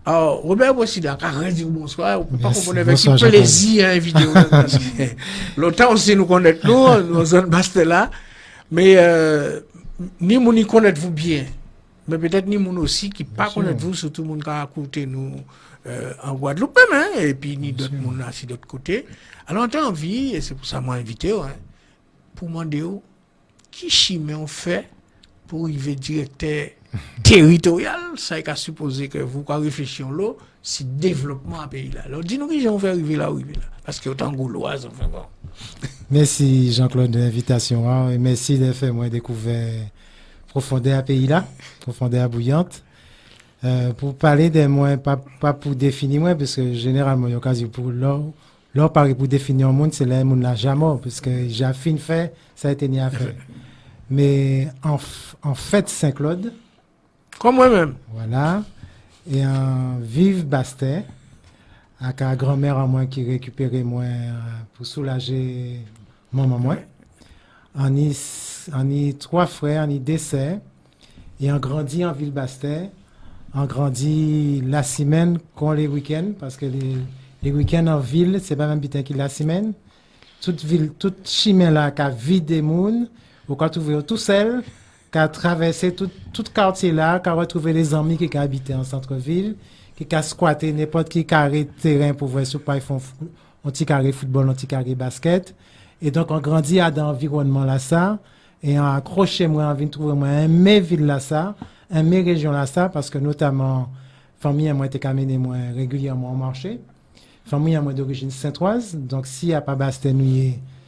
Alors, Robert Bossida, quand on dit bonsoir, on peut pas Merci. comprendre avec Bonsoir, plaisir une vidéo. Parce que longtemps aussi nous connaître nous zone basse là, mais ni moun y connaître vous bien, mais peut-être ni moun aussi qui pas sûr. connaître vous, surtout moun qui a écouté nous en Guadeloupe même, hein, et puis ni d'autres moun là, si d'autre côté. Alors, on a envie, et c'est pour ça que moi invité, hein, pour demander qui chimé on fait pour arriver directeur territorial, ça est à supposer que vous réfléchissez là, si développement à pays là. Alors dis-nous qui j'en fait arriver là, parce que autant gauloise, enfin bon. Merci Jean-Claude de l'invitation hein, et merci de faire moi découvert profondeur à pays là, profondeur bouillante. Pour parler de moi, pas pour définir moi, parce que généralement il y a occasion pour leur parler pour définir un monde, c'est là monde là jamais, parce que j'ai fini fait, ça a été ni à faire. Mais en fait Saint-Claude, comme moi-même. voilà, et en vive Bastet, avec la grand-mère à moi qui récupérait moi pour soulager maman moi. On y trois frères, on y deux sœurs, et on grandit en ville Bastet. On grandit la semaine qu'on les week-ends, parce que les week-ends en ville, c'est pas même putain qui la semaine. Toute ville, toute chemin là, qui a vide des mounes, ou quand tu vois tout seul, qui a traversé tout quartier là, qui a retrouvé les amis qui habitaient en centre-ville, qui a squatté n'importe qui carré de terrain pour voir si ils font un petit carré football, un petit carré basket. Et donc, on grandit dans l'environnement là, ça, et on accroché moi, on vient trouver moi, un mes ville là, ça, un mes région là, ça, parce que notamment, famille à moi était amené moi régulièrement au marché. Famille à moi d'origine saintoise, donc s'il n'y a pas Bastet,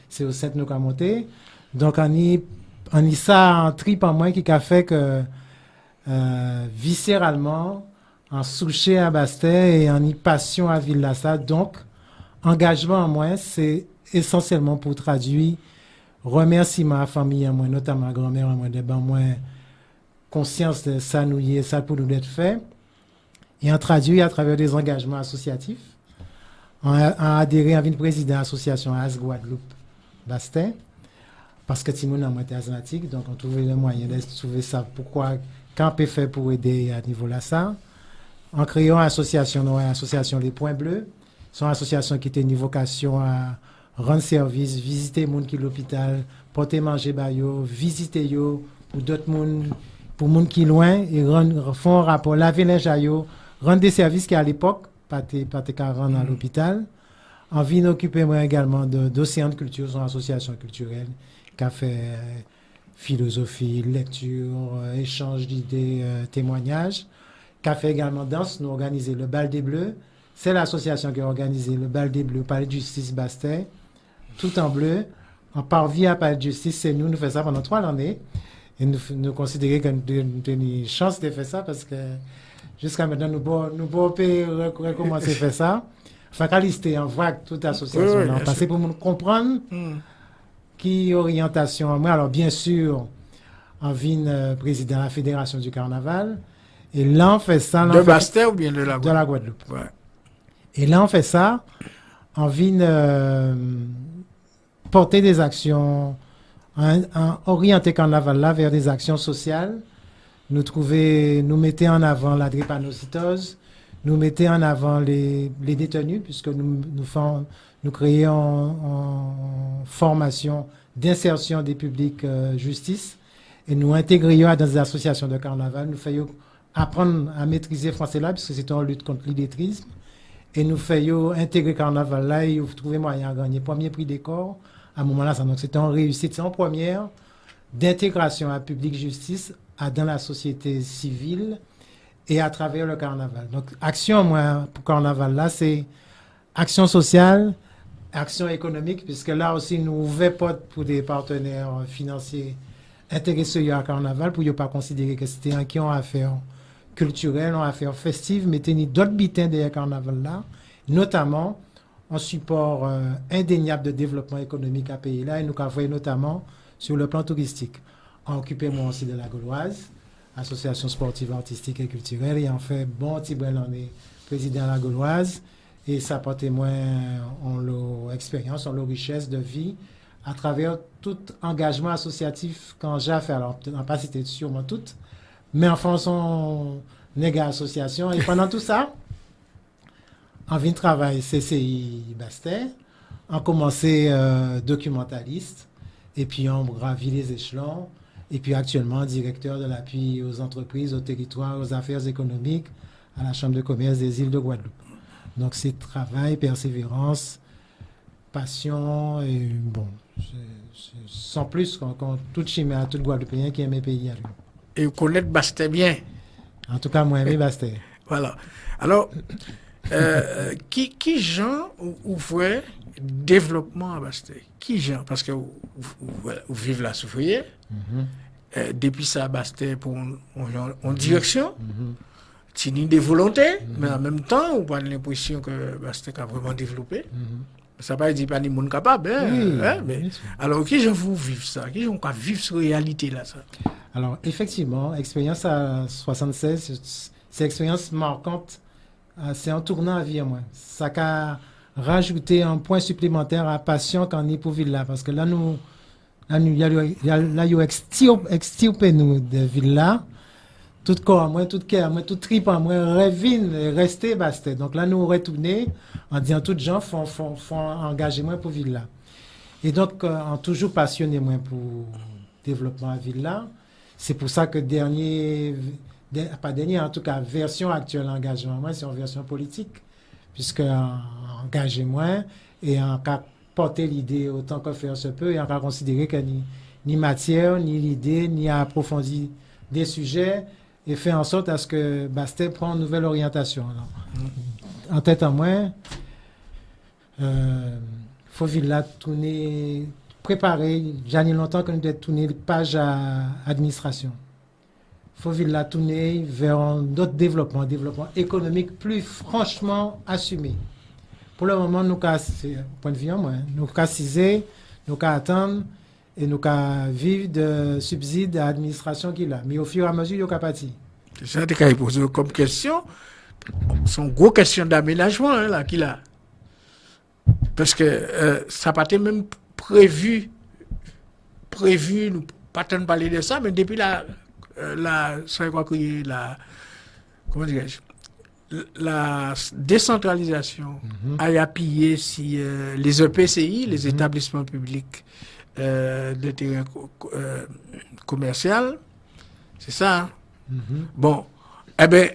c'est au centre nous qu'a monté. Donc, on y ça en trip en moi qui a fait que, viscéralement, en souché à Bastet et en y passion à Ville-Lassa. Donc, engagement en moi, c'est essentiellement pour traduire remerciement à la famille en moi, notamment à grand-mère en moi, de moi conscience de ça nous y est, ça pour nous être fait. Et en traduire à travers des engagements associatifs. En adhéré à une président l'association AS Guadeloupe Bastet. Parce que Timon a été asthmatique, donc on trouvait le moyen de trouver ça. Pourquoi, quand on peut faire pour aider à niveau là ça, en créant l'association Les Points Bleus, c'est une association qui a une vocation à rendre service, visiter les gens qui sont à l'hôpital, porter manger bayo, visiter yo pour d'autres monde, pour les gens qui sont loin, et font un rapport, laver les jaillots, rendre des services qui à l'époque, pas de rendre à l'hôpital. En vient occuper moi également d'Océan de Culture, son association culturelle, qui a fait philosophie, lecture, échange d'idées, témoignages, qui a fait également danse, nous organiser le Bal des Bleus. C'est l'association qui a organisé le Bal des Bleus, Palais de Justice Bastet, tout en bleu. En parvient à Palais de Justice, c'est nous faisons ça pendant 3 années. Et nous considérons que nous avons une chance de faire ça parce que jusqu'à maintenant, nous pouvons recommencer à faire ça. Enfin, qu'à lister en vague toute association. Oui, parce que pour nous comprendre qui orientation. Moi, alors bien sûr, en vine président de la Fédération du Carnaval. Et là, on fait ça. De Bastet ou bien de la Guadeloupe? De la Guadeloupe. Ouais. Et là, on fait ça. On vient porter des actions, orienter Carnaval là vers des actions sociales. Nous mettons en avant la drépanocytose. Nous mettons en avant les détenus, puisque nous créons en formation d'insertion des publics justice, et nous intégrions dans des associations de carnaval. Nous faisons apprendre à maîtriser le français là, puisque c'est en lutte contre l'illettrisme, et nous faisons intégrer carnaval là, et vous trouvez moyen de gagner premier prix des corps. À un moment là, donc c'était en réussite, c'est en première d'intégration à public justice dans la société civile et à travers le carnaval. Donc, action, moi, pour carnaval, là, c'est action sociale, action économique, puisque là aussi, nous ouvrons porte pour des partenaires financiers intéressés à carnaval, pour ne pas considérer que c'était un qui ont affaire culturelle, ont affaire festive, mais tenir d'autres bitins derrière carnaval là, notamment en support indéniable de développement économique à pays là, et nous avons notamment sur le plan touristique. Occupez-moi aussi de la Gauloise, association sportive, artistique et culturelle, et en fait, bon, Tibouel en est président de la Gauloise, et ça porte témoin en leur expérience, en leur richesse de vie, à travers tout engagement associatif quand j'ai fait, alors peut-être pas cité sûrement toutes, mais enfin, son néga association, et pendant tout ça, on vient de travailler CCI Bastet, on commencé documentaliste, et puis on gravit les échelons, et puis actuellement directeur de l'appui aux entreprises, aux territoires, aux affaires économiques, à la Chambre de commerce des îles de Guadeloupe. Donc c'est travail, persévérance, passion, et bon, sans plus qu'on tout chimère, tout Guadeloupéen qui aime le pays. Et vous connaissez Bastet bien. En tout cas, moi, j'aime Bastet. Voilà. Alors, qui gens ouvrait développement à Bastet? Qui gens? Parce que vous vivez la souffrière. Depuis ça, Bastet pour en direction. C'est ni des volontés, mais en même temps, on a l'impression que Bastet a vraiment développé. Ça ne veut pas dire pas ni monde capable. Mais, alors, qui gens vous vivent ça? Qui gens vivent cette réalité-là? Ça? Alors, effectivement, expérience à 76, c'est une expérience marquante. C'est un tournant à vie à moi. Ça a rajouté un point supplémentaire à passion qu'on est pour Villa. Parce que là, il y a extirpé nous de Villa. Tout corps à moi, tout cœur à moi, tout trip à moi, revine, rester Bastet. Donc là, nous retourner en disant tous les gens font engager moi pour Villa. Et donc, on toujours passionné moi pour développement à Villa. C'est pour ça que en tout cas, version actuelle engagement, moi, c'est une version politique, puisque engagé moins et en cas porter l'idée autant que faire se peut et en cas considérer qu'il n'y a ni matière, ni l'idée, ni approfondir des sujets et faire en sorte à ce que Bastet prenne une nouvelle orientation. Alors, en tête en moins, faut Villa tourner, préparer, j'en ai longtemps que nous devons tourner page à administration. Faut Villa tourner vers d'autres développement économique plus franchement assumé. Pour le moment, nous point de vue moi, nous ciser, nous attendre et nous vivre de subsides à l'administration qu'il a. Mais au fur et à mesure, nous partir. C'est ça que posé comme question. C'est une grosse question d'aménagement là qu'il a. Parce que ça n'a pas été même prévu, nous pas tant parler de ça, mais depuis la décentralisation a appuyé si les EPCI, les établissements publics de terrain commercial, c'est ça. Hein? Bon, eh bien,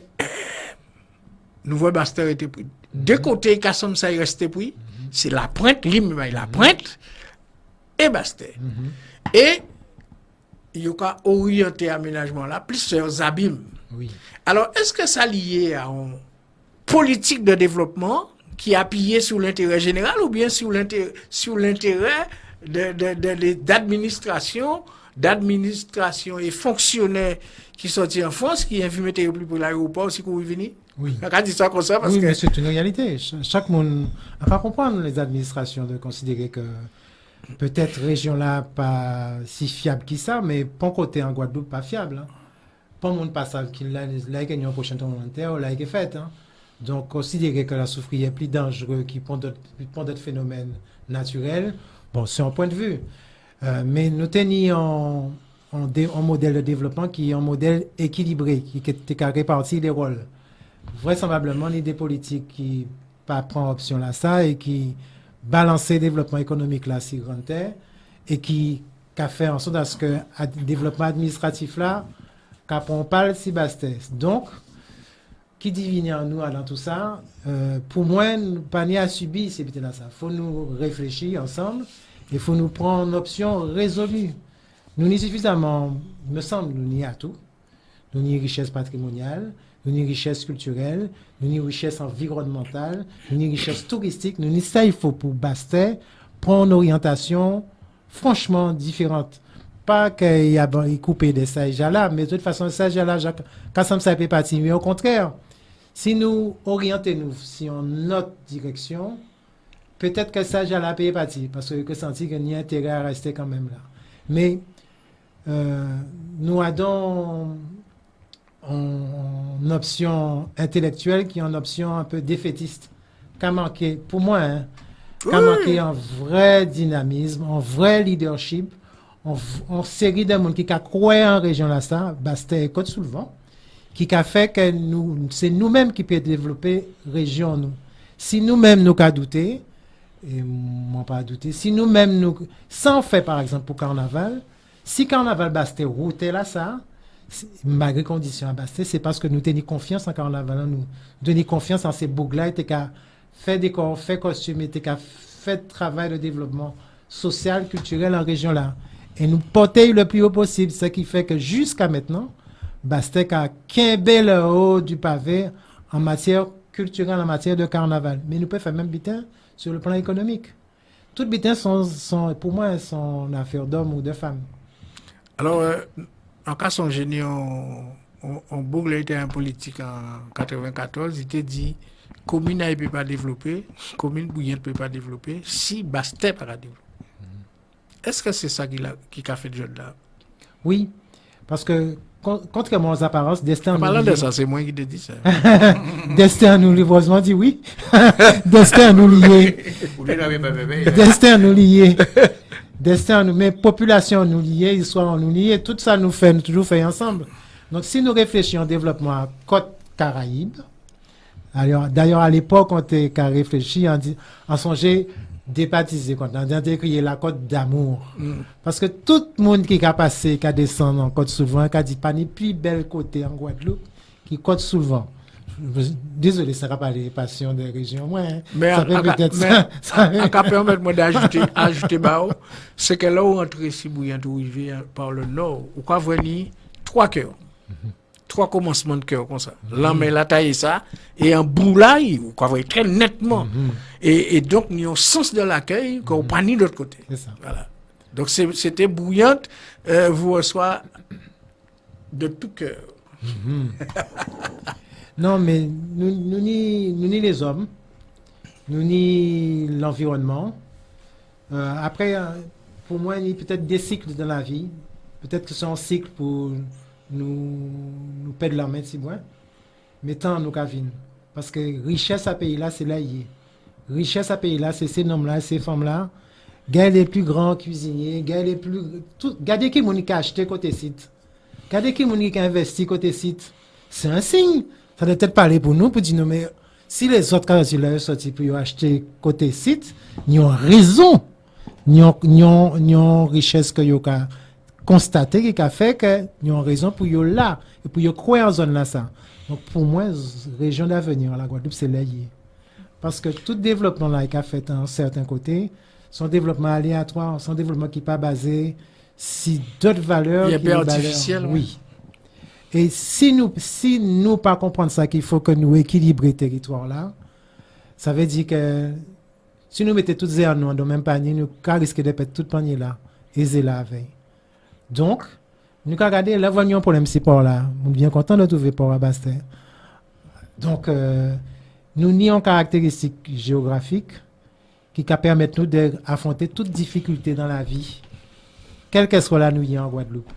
nous voyons Bastet était pris. De côté, Kassam ça est resté pris, c'est la pointe, la pointe et Bastet. Et il y a orienté aménagement là, plusieurs abîmes. Oui. Alors, est-ce que ça lié à une politique de développement qui est appuyée sur l'intérêt général ou bien sur l'intérêt d'administration et fonctionnaires qui sont en France, qui invitent plus pour l'aéroport aussi qu'on venir? Oui. On dit ça comme ça parce que... mais c'est une réalité. Chaque monde n'a pas comprendre les administrations de considérer que peut-être région là pas si fiable que ça, mais pas côté en Guadeloupe pas fiable. Hein. Pas monde pas savent qu'il a une prochaine tourmente ou là est faite. Hein. Donc considérer que la souffrière est plus dangereux qui prend d'autres phénomènes naturels, bon c'est un point de vue. Mais nous tenons un modèle de développement qui est un modèle équilibré, qui répartit les rôles. Vraisemblablement l'idée politique qui pas prend option là ça et qui balancer le développement économique là si grand et qui a fait en sorte à ce que le développement administratif là qu'on parle si Bastet. Donc qui divine en nous dans tout ça pour moi pas ni à subir c'est peut-être là ça faut nous réfléchir ensemble et faut nous prendre une option résolue. Nous n'y suffisamment me semble nous n'y a tout. Nous n'y richesse patrimoniale, nous n'y richesse culturelle, nous n'y richesse environnementale, nous n'y richesse touristique, nous n'y ça il faut pour Bastet prendre une orientation franchement différente. Pas qu'il y a coupé des sages là, mais de toute façon sages là quand ça me fait partie, mais au contraire, si nous orientons sur notre direction, peut-être que sages là paye partie parce que senti qu'il y a intérêt à rester quand même là. Mais nous avons une option intellectuelle qui est une option un peu défaitiste. Qu'a manqué, pour moi, qu'a manqué un vrai dynamisme, un vrai leadership, une série de monde qui a croyé en région là ça, Bastet et Côte-sous-le-Vent, qui a fait que c'est nous-mêmes qui peut développer région nous. Si nous-mêmes nous qu'à douter, et moi pas à douter, si nous-mêmes nous, sans fait par exemple pour carnaval, si carnaval Basté routé là ça, malgré conditions à Basté, c'est parce que nous tenons confiance en carnaval, nous tenons confiance en ces boucles-là, et qu'à faire décor, faire costume, et qu'à faire travail de développement social, culturel en région là. Et nous porter le plus haut possible, ce qui fait que jusqu'à maintenant, Bastek a quimbé le haut du pavé en matière culturelle, en matière de carnaval. Mais nous pouvons faire même bitin sur le plan économique. Toutes bitins sont, pour moi, sont affaires d'hommes ou de femmes. Alors, en cas son génie, on boucle était un politique en 94, il t'a dit commune ne peut pas développer, commune Bouillante ne peut pas développer si Bastet ne peut pas développer. Est-ce que c'est ça qui a fait le jeu là? Oui, parce que contrairement aux apparences, Destin. En parlant de ça, c'est moi qui te dis ça. Destin nous heureusement dit oui. Destin nous lié. Destin nous lié. Destin nous, mais population nous lié, histoire nous lié, tout ça nous fait, nous toujours fait ensemble. Donc si nous réfléchissons au développement à Côte Caraïbe, d'ailleurs à l'époque on a réfléchi en songer débaptisé, quand on a décrié la côte d'amour. Parce que tout le monde qui a passé, qui a descendu en côte souvent, qui a dit pas ni plus belle côté en Guadeloupe, qui côte souvent. Désolé, ça n'a pas les passions des régions, moi. Hein. Mais ça peut peut-être ça. En cas permettre-moi d'ajouter, c'est que là où entrer si Bouillante ou par le nord, ou quoi venir 3 cœurs. 3 commencements de cœur comme ça. L'homme la taille ça et en boulaille, vous voyez très nettement. Et donc il y a un sens de l'accueil qu'on pas ni de l'autre côté. C'est ça. Voilà. Donc c'était Bouillante, vous reçoit de tout cœur. Non, mais nous ni les hommes, nous ni l'environnement. Après, pour moi, il y a peut-être des cycles dans la vie. Peut-être que c'est un cycle pour nous perdre la main si loin. Mais tant nous cavines. Parce que richesse à pays là, c'est là y est. Richesse à pays là, c'est ces hommes-là, ces femmes-là. Gardez les plus grands cuisiniers, gardez les plus. Gardez qui moun qui a acheté côté site. Gardez qui moun qui a investi côté site. C'est un signe. Ça doit peut-être parler pour nous, pour dire, non, mais si les autres cas, ils ont sorti pour acheter côté site, ils ont raison. Ils ont richesse que ils ont constaté, qui a fait que ils ont raison pour y là, et pour y croire en zone là ça. Donc pour moi, région d'avenir, la Guadeloupe, c'est là. Parce que tout développement là qui a fait en certains côtés, son développement aléatoire, son développement qui n'est pas basé sur d'autres valeurs. Il y a pas artificiel. Oui. Et si nous pas comprendre ça, qu'il faut que nous équilibrions le territoire là, ça veut dire que si nous mettons toutes les nous dans le même panier, nous risquons de perdre tout le panier là, et c'est la veille. Donc, nous avons regardé, là, voyons pour le port là. Nous sommes bien contents de trouver port à Bastet. Donc, nous nions caractéristiques géographiques qui permettent nous d'affronter toute difficulté dans la vie, quelle que soit la nuit en Guadeloupe.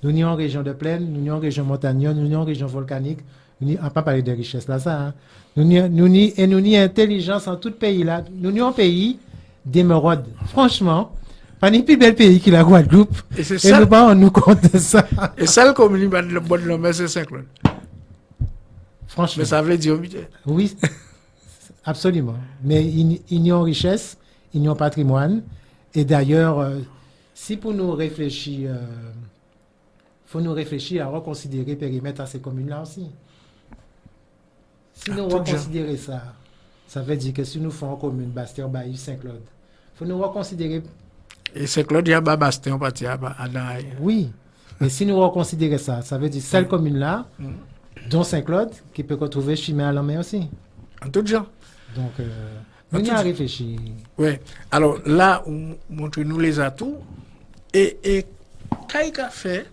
Nous n'y en région de plaine, nous n'y en région montagneuse, nous n'y en région volcanique, nous n'y pas parler de richesse là, ça. Hein. Nous n'y intelligence en tout pays là. Nous n'y en pays d'émeraude. Franchement, pas ni plus bel pays que la Guadeloupe. Et c'est ça. Et nous pas on nous compte de ça. Et ça le commune le bon nom c'est Saint-Claude. Franchement. Mais ça veut dire oui. Absolument. Mais ils n'y ont richesse, ils n'y ont patrimoine. Et d'ailleurs, si pour nous réfléchir. Il faut nous réfléchir à reconsidérer le périmètre à ces communes-là aussi. Si nous reconsidérons ça, ça veut dire que si nous faisons commune Bastia, Baïf, Saint-Claude, il faut nous reconsidérer. Et Saint-Claude, il y a Bastia, on partit à Daï. Oui, mais si nous reconsidérons ça, ça veut dire celle commune-là, dont Saint-Claude, qui peut retrouver Chimay à la main aussi. En tout genre. Donc, nous y avons réfléchi. Oui. Alors là, montrez-nous les atouts. Et qu'est-ce qu'a fait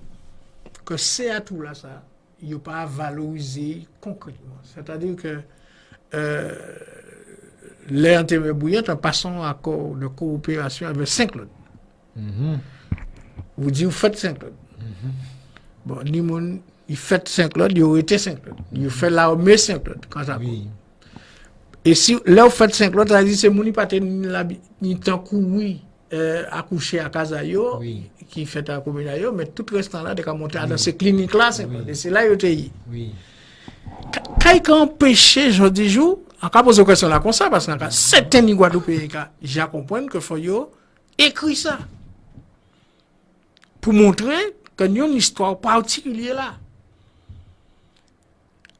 que ces atouts-là, ça, il n'y a pas valorisé concrètement. C'est-à-dire que les intérêts bouillants en passant à accord de coopération avec Saint-Claude. Vous dites, vous faites Saint-Claude. Bon, ni mon, il fait Saint-Claude, il aurait été Saint-Claude. Il fait l'armée Saint-Claude, quand ça oui. Et si là, vous faites Saint-Claude, ça dit, c'est mon ni tant oui. Accouché à Casayo, oui. Qui fait à Cominayo, mais tout restant là, de monter dans ces cliniques-là, et c'est là où il y a. Quand empêcher je dis jour, en cas poser question là comme ça parce que certains Guadeloupéens j'ai comprendre que faut yo écrit ça pour montrer que nous une histoire particulière là.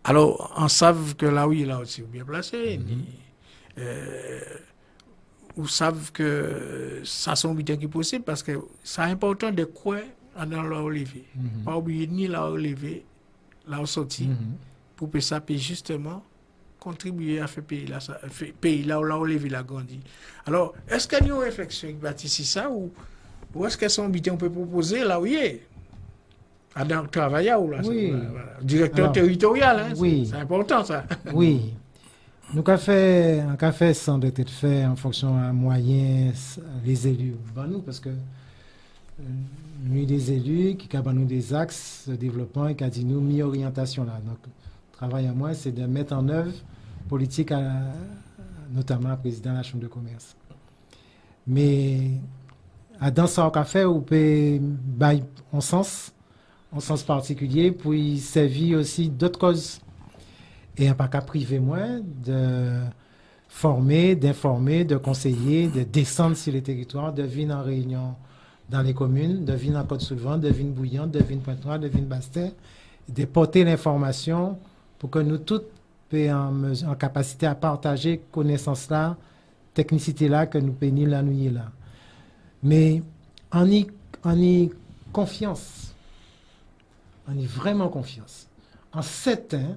Alors, on savent que là oui, là aussi bien placé. Ou savent que ça sont vite qui possible parce que c'est important de quoi dans leur lever. Pas oublier ni leur lever, leur sortie pour que ça puisse justement contribuer à faire pays là où leur lever la grandi. Alors, est-ce qu'il y a une réflexion qui bâtit ça ou est-ce que son vite on peut proposer là où il est? À dans travailler ou là, Oui. voilà. Directeur territorial, hein, oui. C'est important ça. Oui. Nous avons fait sans doute être fait en fonction à moyens les élus. Ben nous, parce que nous avons des élus qui ont nous des axes de développement et qui ont dit nous mis orientation là. Donc, le travail à moi, c'est de mettre en œuvre politique, notamment à président de la Chambre de commerce. Mais dans ce qu'on a fait, on peut en sens particulier pour y servir aussi d'autres causes. Et un pas qu'à priver moins de former, d'informer, de conseiller, de descendre sur les territoires, de venir en réunion dans les communes, de venir en Côte-Soulevant, de venir Bouillante, de venir Pointe-Noire, de venir Bastin, de porter l'information pour que nous tous soyons en capacité à partager connaissance-là, technicité-là, que nous peignons la nuit là. Mais on y confiance. On y vraiment confiance. En certain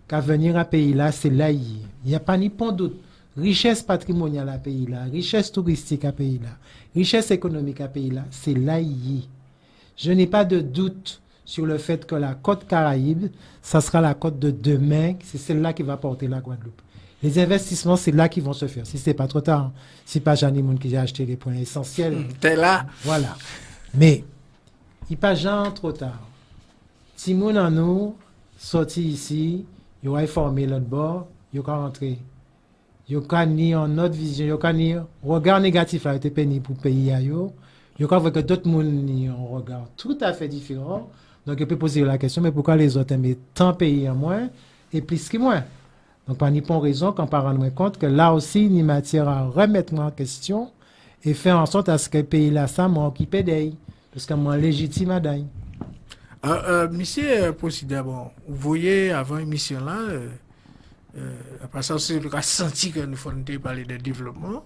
qu'à venir à pays là, c'est là il n'y a pas ni point doute. Richesse patrimoniale à pays là, richesse touristique à pays là, richesse économique à pays là, c'est là il. Je n'ai pas de doute sur le fait que la côte Caraïbe, ça sera la côte de demain, c'est celle-là qui va porter la Guadeloupe. Les investissements, c'est là qu'ils vont se faire. Si c'est pas trop tard, si pas Jeannie Moun qui a acheté les points essentiels. T'es là. Voilà. Mais, il pas jamais trop tard. Si moun en nous sorti ici, il va informer l'autre bord, il va rentrer. Il va ni en autre vision, il va ni regard négatif a été pénible pour pays ailleurs. Il va voir que d'autres moun ni un regard tout à fait différent. Donc, il peut poser la question, mais pourquoi les autres aiment tant pays en moins et plus que moins? Donc, pas ni pour raison qu'on peut rendre compte que là aussi, il y a matière à remettre en question et faire en sorte à ce que le pays là, ça m'a occupé d'ailleurs. Parce que moi, légitime à d'ailleurs. Monsieur Posida, bon, vous voyez, avant l'émission là, après ça, c'est le cas senti que nous faisons parler de développement.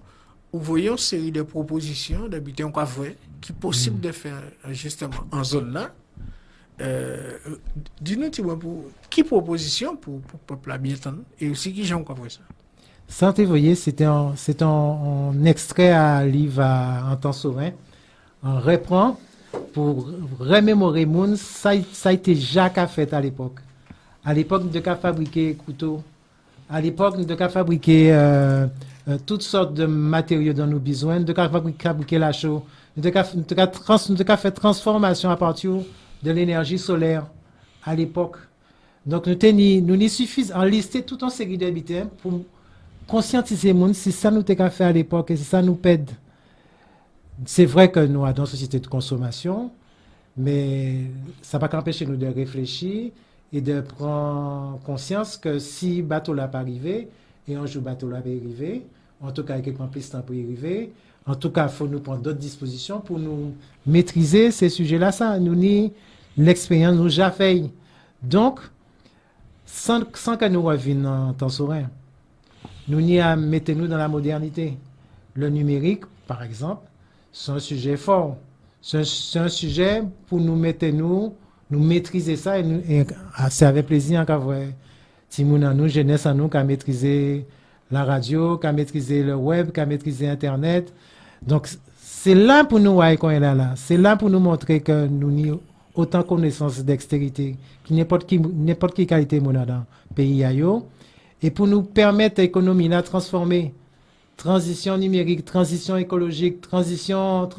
Vous voyez une série de propositions d'habiter en vrai qui est possible de faire justement en zone là. Dis-nous, qui proposition pour le peuple bien entendre et aussi qui j'en crois ça. Santé, vous voyez, c'est un extrait à livre en temps souverain. On reprend pour remémorer moun, ça a été Jacques a fait à l'époque. À l'époque de fabriquer couteaux, à l'époque de fabriquer toutes sortes de matériaux dont nous avons besoin, de fabriquer la chaux, de faire transformation à partir de l'énergie solaire à l'époque. Donc nous n'y suffit en lister toute une série d'habitants pour conscientiser les gens si ça nous a fait à l'époque et si ça nous pède. C'est vrai que nous avons une société de consommation, mais ça ne va pas empêcher nous de réfléchir et de prendre conscience que si le bateau n'a pas arrivé, et un jour le bateau n'a pas arrivé, en tout cas avec quelques plus de temps pour y arriver, en tout cas il faut nous prendre d'autres dispositions pour nous maîtriser ces sujets-là. Ça, nous ni l'expérience nous déjà fait. Donc, sans que nous revenions en temps serein, nous n'y mettons-nous dans la modernité. Le numérique, par exemple, c'est un sujet fort. C'est un sujet pour nous mettre nous maîtriser ça et c'est avec plaisir qu'à voir Timoun en nous, jeunesse en nous, qu'à maîtriser la radio, qu'à maîtriser le web, qu'à maîtriser Internet. Donc, c'est là pour nous qu'on est là. C'est là pour nous montrer que nous avons autant de connaissances dextérité, n'importe quelle qualité mon dans le pays ailleurs, et pour nous permettre l'économie là transformer. Transition numérique, transition écologique, transition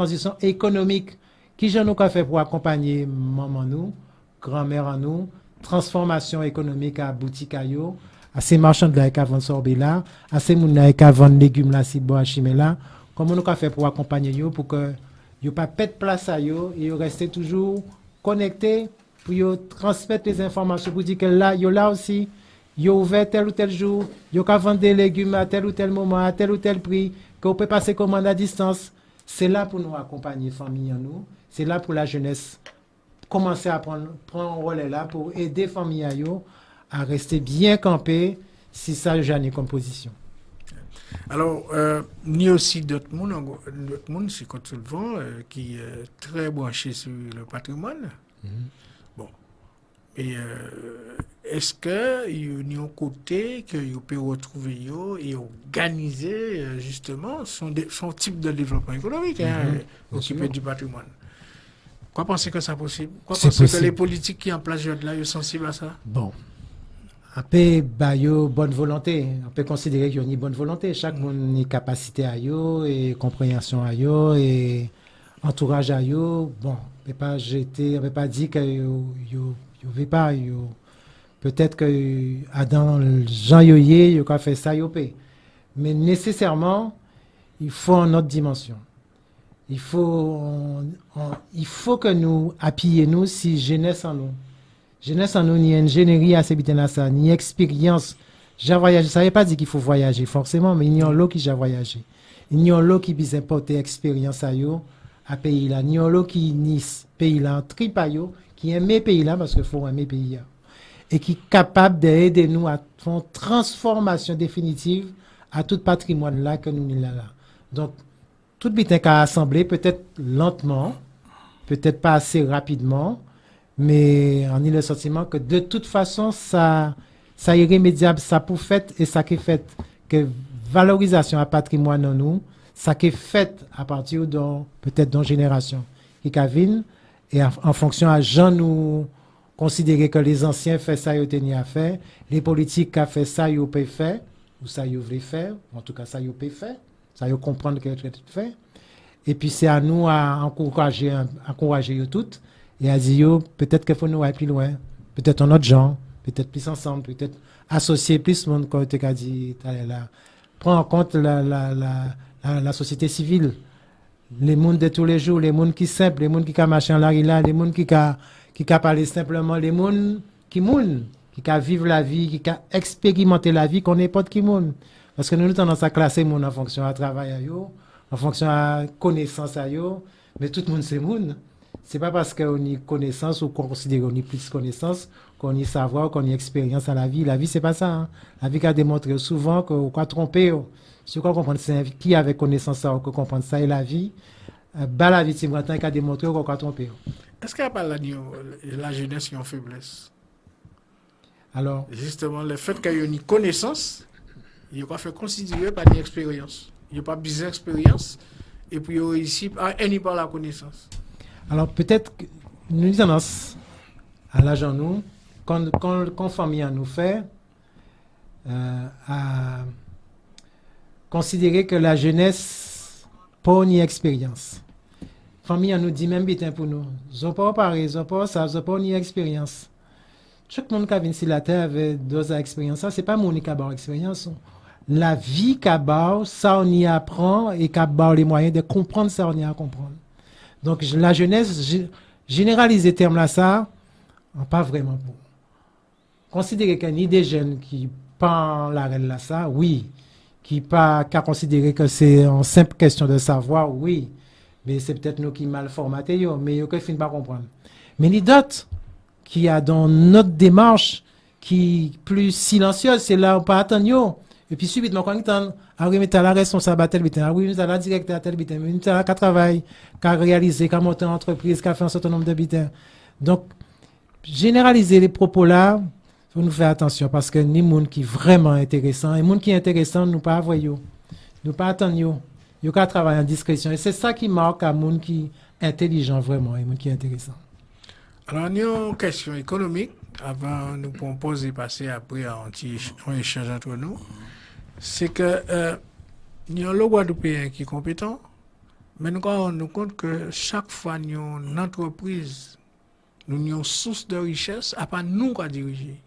économique. Qui j'en ai fait pour accompagner maman nous, grand-mère en nous, transformation économique à boutique à yo, à ces marchands de la vendre sorbet là, à ces moun qui vendre légumes là, si bois chimé là. Comment nous fait pour accompagner yo pour que yo pas pète place à yo et yo rester toujours connecté pour yo transmettre les informations pour dire que là yo là aussi yo ouvert tel ou tel jour, yo ka vendre des légumes à tel ou tel moment, à tel ou tel prix, qu'on peut passer commande à distance. C'est là pour nous accompagner famille en nous, c'est là pour la jeunesse commencer à prendre un rôle là pour aider famille à rester bien campé si ça j'ai comme position. Alors, ni aussi d'autres monde, c'est quand souvent qui est très branché sur le patrimoine. Bon. Et est-ce que il y a un côté que vous pouvez retrouver et organiser justement son type de développement économique, occupé du patrimoine? Quoi pensez que c'est possible? Quoi pensez que les politiques qui en place là, sont sensibles à ça? Bon. On peut bonne volonté, on peut considérer qu'il y a une bonne volonté. Chaque monde a capacité à yo et compréhension à yo et entourage à yo. Bon, on peut pas jeter, on peut pas dire que yo veut pas yo. Peut-être que Adam Jean Yoye, yo ka fait ça yo peut. Mais nécessairement, il faut une autre dimension. Il faut que nous appuyions si jeunesse en nous. Jeunesse en nous, ni ingénierie à ça, ni expérience. J'ai voyagé, ça ne veut pas dire qu'il faut voyager forcément, mais il y a l'eau qui j'ai voyagé. Il y a l'eau qui peut importer expérience à pays là. Il y a l'eau qui ni pays là, trip à yo, qui aime pays là parce qu'il faut aimer pays là. Et qui est capable d'aider nous à faire une transformation définitive à tout patrimoine là que nous avons là. Donc, tout bitin qu'à assembler, peut-être lentement, peut-être pas assez rapidement, mais on a le sentiment que de toute façon, ça est irrémédiable, ça pour fait et ça qui est fait, que valorisation à patrimoine en nous, ça qui est fait à partir de peut-être d'une génération qui vient et en fonction à gens nous considérer que les anciens fait ça, ils ont tenu à faire, les politiques qui ont fait ça, ils ont fait, ou ça ils voulaient faire, en tout cas ça ils ont fait, ça ils comprendre que c'est fait. Et puis c'est à nous à encourager toutes. Et à dire, peut-être qu'il faut nous aller plus loin, peut-être en autre genre, peut-être plus ensemble, peut-être associer plus de monde, comme tu as dit, là. Prends en compte la société civile, les mondes de tous les jours, les mondes qui sont simples, les mondes qui marchent en la là, les mondes qui parlent simplement, les mondes qui vivent la vie, qui expérimentent la vie, qu'on n'importe qui monde. Parce que nous avons tendance à classer monde en fonction à travail à yo, en fonction à connaissance à yo, mais tout le monde c'est monde. C'est pas parce qu'on y connaissance ou qu'on considère qu'on y plus connaissance, qu'on y savoir, qu'on y expérience à la vie. La vie, c'est pas ça. Hein. La vie qui a démontré souvent qu'on peut tromper. Si on comprend ça, qui avait connaissance ça, on peut comprendre ça et la vie, la vie, c'est maintenant qui a démontré qu'on peut tromper. Est-ce qu'il n'y a pas la jeunesse qui est en faiblesse? Alors, justement, le fait qu'il y ait une connaissance, il n'y a pas fait considérer par une expérience. Il n'y a pas besoin d'expérience. Et puis, il y a ici, par la connaissance. Alors peut-être que nous disons à l'agent nous, quand famille nous fait, à considérer que la jeunesse pas une expérience. Famille nous dit même bien pour nous, ils pas pareil, ils pas ça, ils pas une expérience. Chaque monde qui vient sur la terre avec d'autres expériences, ça c'est pas mon qui a expérience. La vie qui a ça on y apprend et qui a les moyens de comprendre ça on y a à comprendre. Donc la jeunesse, généraliser terme là ça, pas vraiment bon. Considérer qu'il y a ni des jeunes qui parlent la règle là ça, oui. Qui pas qu'à considérer que c'est une simple question de savoir, oui. Mais c'est peut-être nous qui mal formaté mais yo que fin pas comprendre. Mais ni d'autres qui a dans notre démarche qui plus silencieuse, c'est là on pas attendre yo. Et puis subitement quand on remettre à la responsable à tel bitin, à la directeur à tel bitin, qui travaille, qui a réalisé, qui a monté une entreprise, qui a fait un certain nombre de bitins. Donc, généraliser les propos là, il faut nous faire attention parce que ni monde qui vraiment intéressant, et monde qui est intéressant, nous pas voyons. Nous pas attendre yo. Yo qu'à travailler en discrétion. Et c'est ça qui marque à monde qui est intelligent vraiment, et monde qui est intéressant. Alors, nous avons une question économique, avant nous poser et passer après à un échange entre nous. C'est que nous avons le Guadeloupéen qui est compétent, mais nous rendons compte que chaque fois nous avons une entreprise, nous avons une source de richesse, à part nous qui diriger.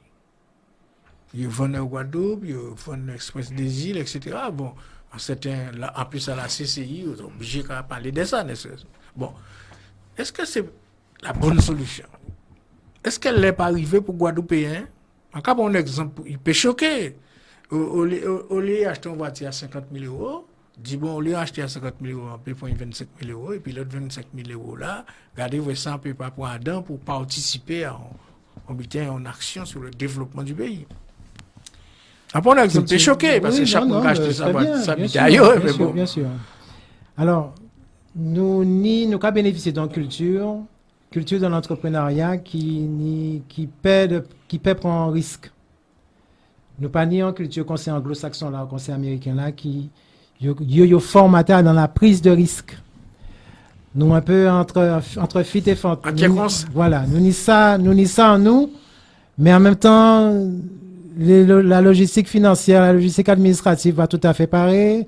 Ils vendent au Guadeloupe, ils vendent l'Express des îles, etc. Bon, en plus à la CCI, ils sont obligés de parler de ça. Bon, est-ce que c'est la bonne solution? Est-ce qu'elle n'est pas arrivée pour Guadeloupéen Je prends un exemple, il peut choquer. Au lieu d'acheter une voiture à 50 000 euros, dit bon, au lieu d'acheter à 50 000 euros, on peut prendre 25 000 euros, et puis l'autre 25 000 euros là, regardez, vous ça, on peut pas prendre dedans pour participer en action sur le développement du pays. Après, un exemple, t'es choqué, parce que chaque fois acheté sa voiture ailleurs, mais bon. Bien sûr. Alors, nous avons bénéficié d'une culture de l'entrepreneuriat qui paie prendre un risque. Nous pas ni en culture conseil anglo-saxon là, conseil américain là, qui yo formaté dans la prise de risque. Nous un peu entre fit et font. Voilà, nous ni ça en nous, mais en même temps, la logistique financière, la logistique administrative va tout à fait pareil.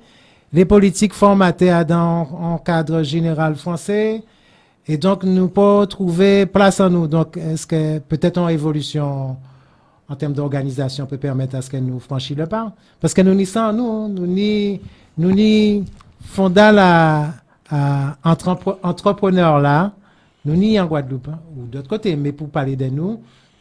Les politiques formatées dans un cadre général français. Et donc, nous pas trouver place en nous. Donc, est-ce que peut-être une évolution en termes d'organisation peut permettre à ce que nous franchissons le pas? Parce que nous n'y sommes nous n'y fondons entrepreneurs là, nous n'y en Guadeloupe, ou d'autre côté, mais pour parler de nous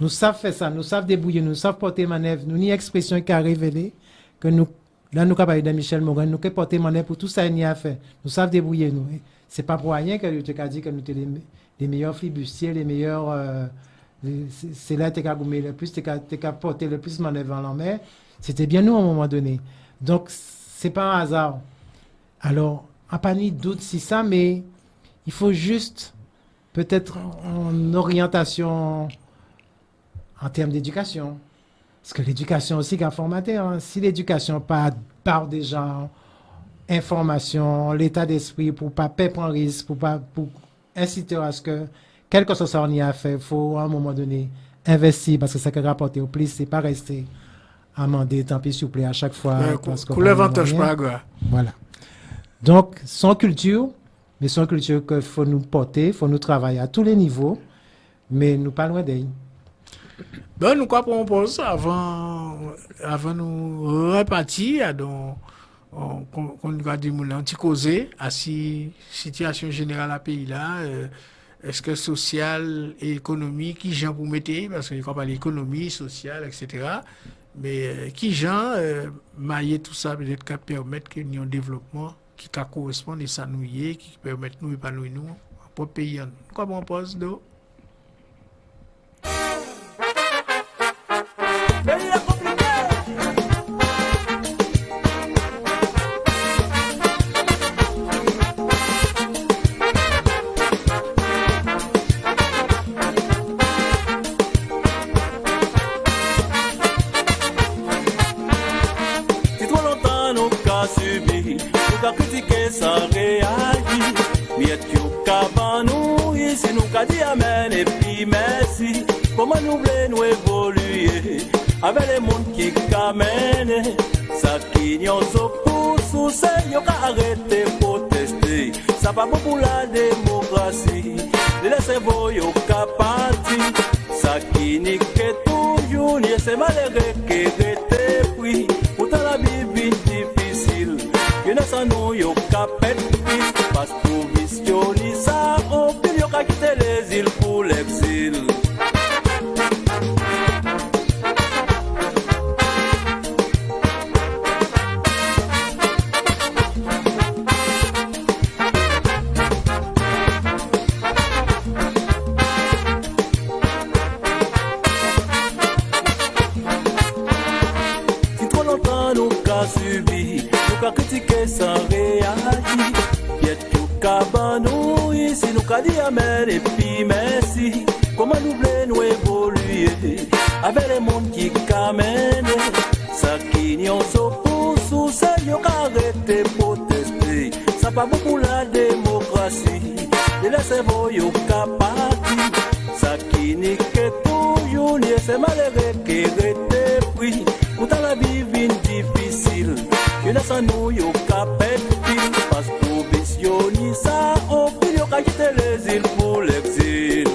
savons faire ça, nous savons débrouiller, nous savons porter manœuvre, nous n'y expression qui a révélé que nous, là, nous avons de Michel Morin, nous avons porter manœuvre pour tout ça, il y a fait. Nous savons débrouiller, nous. C'est pas pour rien que tu as dit que nous sommes les meilleurs flibustiers, les meilleurs. C'est là que tu as gommé le plus, tu as porté le plus de manœuvre en mer. C'était bien nous à un moment donné. Donc, c'est pas un hasard. Alors, à pas ni doute si ça, mais il faut juste peut-être en orientation en termes d'éducation. Parce que l'éducation aussi qui a formaté. Hein. Si l'éducation part des gens, information, l'état d'esprit pour pas prendre risque, pour inciter à ce que quel que soit ça on y a fait, il faut à un moment donné investir parce que ça peut rapporter au plus, c'est pas rester à demander tant pis s'il vous plaît à chaque fois. Pour l'avantage pas grave. Voilà. Donc son culture qu'il faut nous porter, il faut nous travailler à tous les niveaux, mais nous pas loin d'elle. Ben, nous quoi propose avant nous repartir donc on va dire mon anti causer à si situation générale à pays là est-ce que social et économique qui gens pour mettre parce qu'on parle d'économie sociale etc. mais qui gens mailler tout ça peut-être qu'à permettre qu'il y ait un développement qui correspond et ça nous y est qui permet nous épanouir nous pour pays quoi on pose d'eau. Comment nous voulons nous évoluer avec les mondes qui camènent ça qui n'y a pas sous c'est n'y a qu'à arrêter protester ça va pas pour la démocratie les laisser voyer au capati ça qui n'y que toujours n'y c'est malheureux qui rete pris pourtant la vie difficile il y a ça nous y a capet parce pour visionner ça on peut y a quitter les îles pour l'exil. Critiquer sans réagir, y'a tout cabanou ici nous qu'a dit amen et puis merci. Comment nous voulons nous évoluer avec les mondes qui camènent ça qui n'y a pas sous c'est y'a qu'à arrêter protester ça pas bon pour la démocratie les laisser voyer au capati ça qui n'y que toujours n'y c'est malheureux qui rete pris pourtant la vie difficile. Je laisse à nous y capet parce pour visionner ça on peut y quitter les îles pour l'exil.